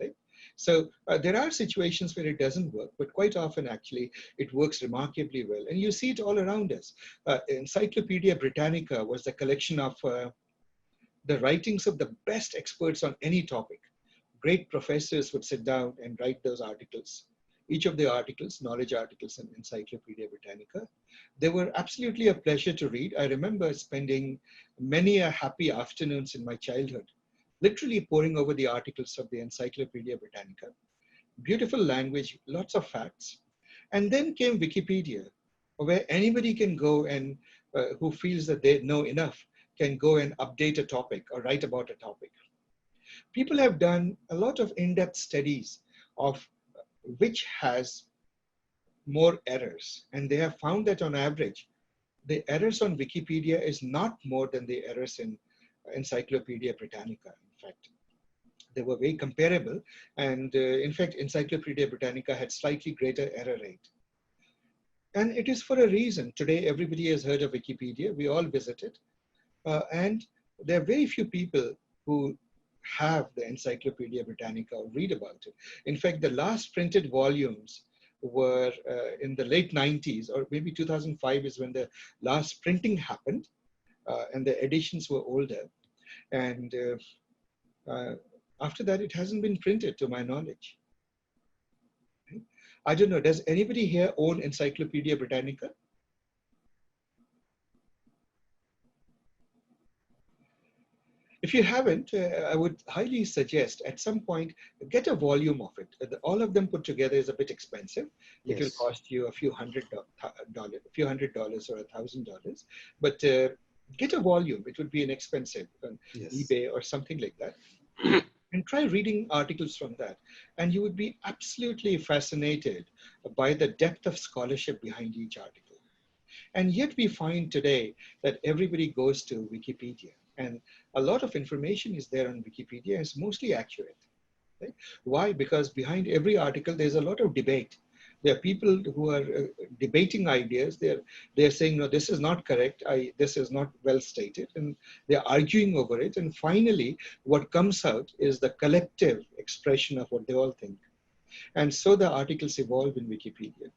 Right? So there are situations where it doesn't work, but quite often actually it works remarkably well. And you see it all around us. Encyclopedia Britannica was the collection of the writings of the best experts on any topic. Great professors would sit down and write those articles. Each of the articles, knowledge articles in Encyclopedia Britannica, they were absolutely a pleasure to read. I remember spending many happy afternoons in my childhood, literally poring over the articles of the Encyclopedia Britannica. Beautiful language, lots of facts. And then came Wikipedia, where anybody can go and who feels that they know enough can go and update a topic or write about a topic. People have done a lot of in-depth studies of which has more errors. And they have found that on average, the errors on Wikipedia is not more than the errors in Encyclopedia Britannica. In fact, they were very comparable. And in fact, Encyclopedia Britannica had slightly greater error rate. And it is for a reason. Today, everybody has heard of Wikipedia. We all visit it. And there are very few people who have the Encyclopedia Britannica or read about it. In fact, the last printed volumes were in the late 90s, or maybe 2005 is when the last printing happened, and the editions were older. And after that, it hasn't been printed to my knowledge. I don't know, does anybody here own Encyclopedia Britannica? If you haven't, I would highly suggest at some point, get a volume of it. All of them put together is a bit expensive. It will cost you a few $100 or $1,000, but get a volume. It would be inexpensive on eBay or something like that. And try reading articles from that. And you would be absolutely fascinated by the depth of scholarship behind each article. And yet we find today that everybody goes to Wikipedia. And a lot of information is there on Wikipedia. It's mostly accurate. Right? Why? Because behind every article, there's a lot of debate. There are people who are debating ideas. They're saying, no, this is not correct. This is not well stated. And they're arguing over it. And finally, what comes out is the collective expression of what they all think. And so the articles evolve in Wikipedia.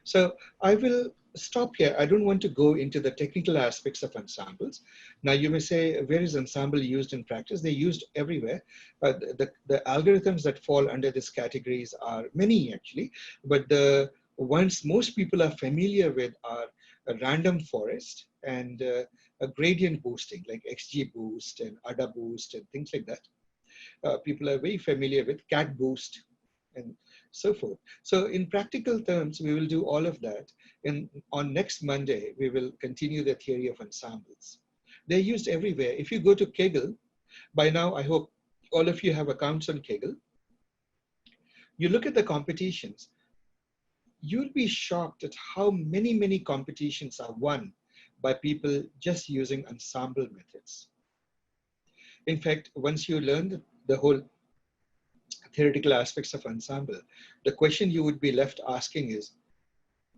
So I will stop here. I don't want to go into the technical aspects of ensembles. Now you may say, where is ensemble used in practice? They're used everywhere. The algorithms that fall under these categories are many actually, but the ones most people are familiar with are a random forest and a gradient boosting like XGBoost and ADA boost and things like that. People are very familiar with cat boost and so forth. So in practical terms, we will do all of that. And on next Monday, we will continue the theory of ensembles. They're used everywhere. If you go to Kaggle, by now, I hope all of you have accounts on Kaggle. You look at the competitions, you'll be shocked at how many competitions are won by people just using ensemble methods. In fact, once you learn the whole theoretical aspects of ensemble, the question you would be left asking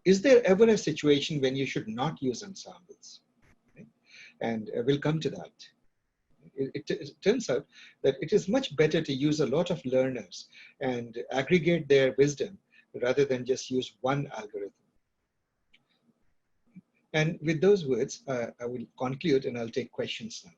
is there ever a situation when you should not use ensembles? Okay? And we'll come to that. It turns out that it is much better to use a lot of learners and aggregate their wisdom rather than just use one algorithm. And with those words, I will conclude and I'll take questions now.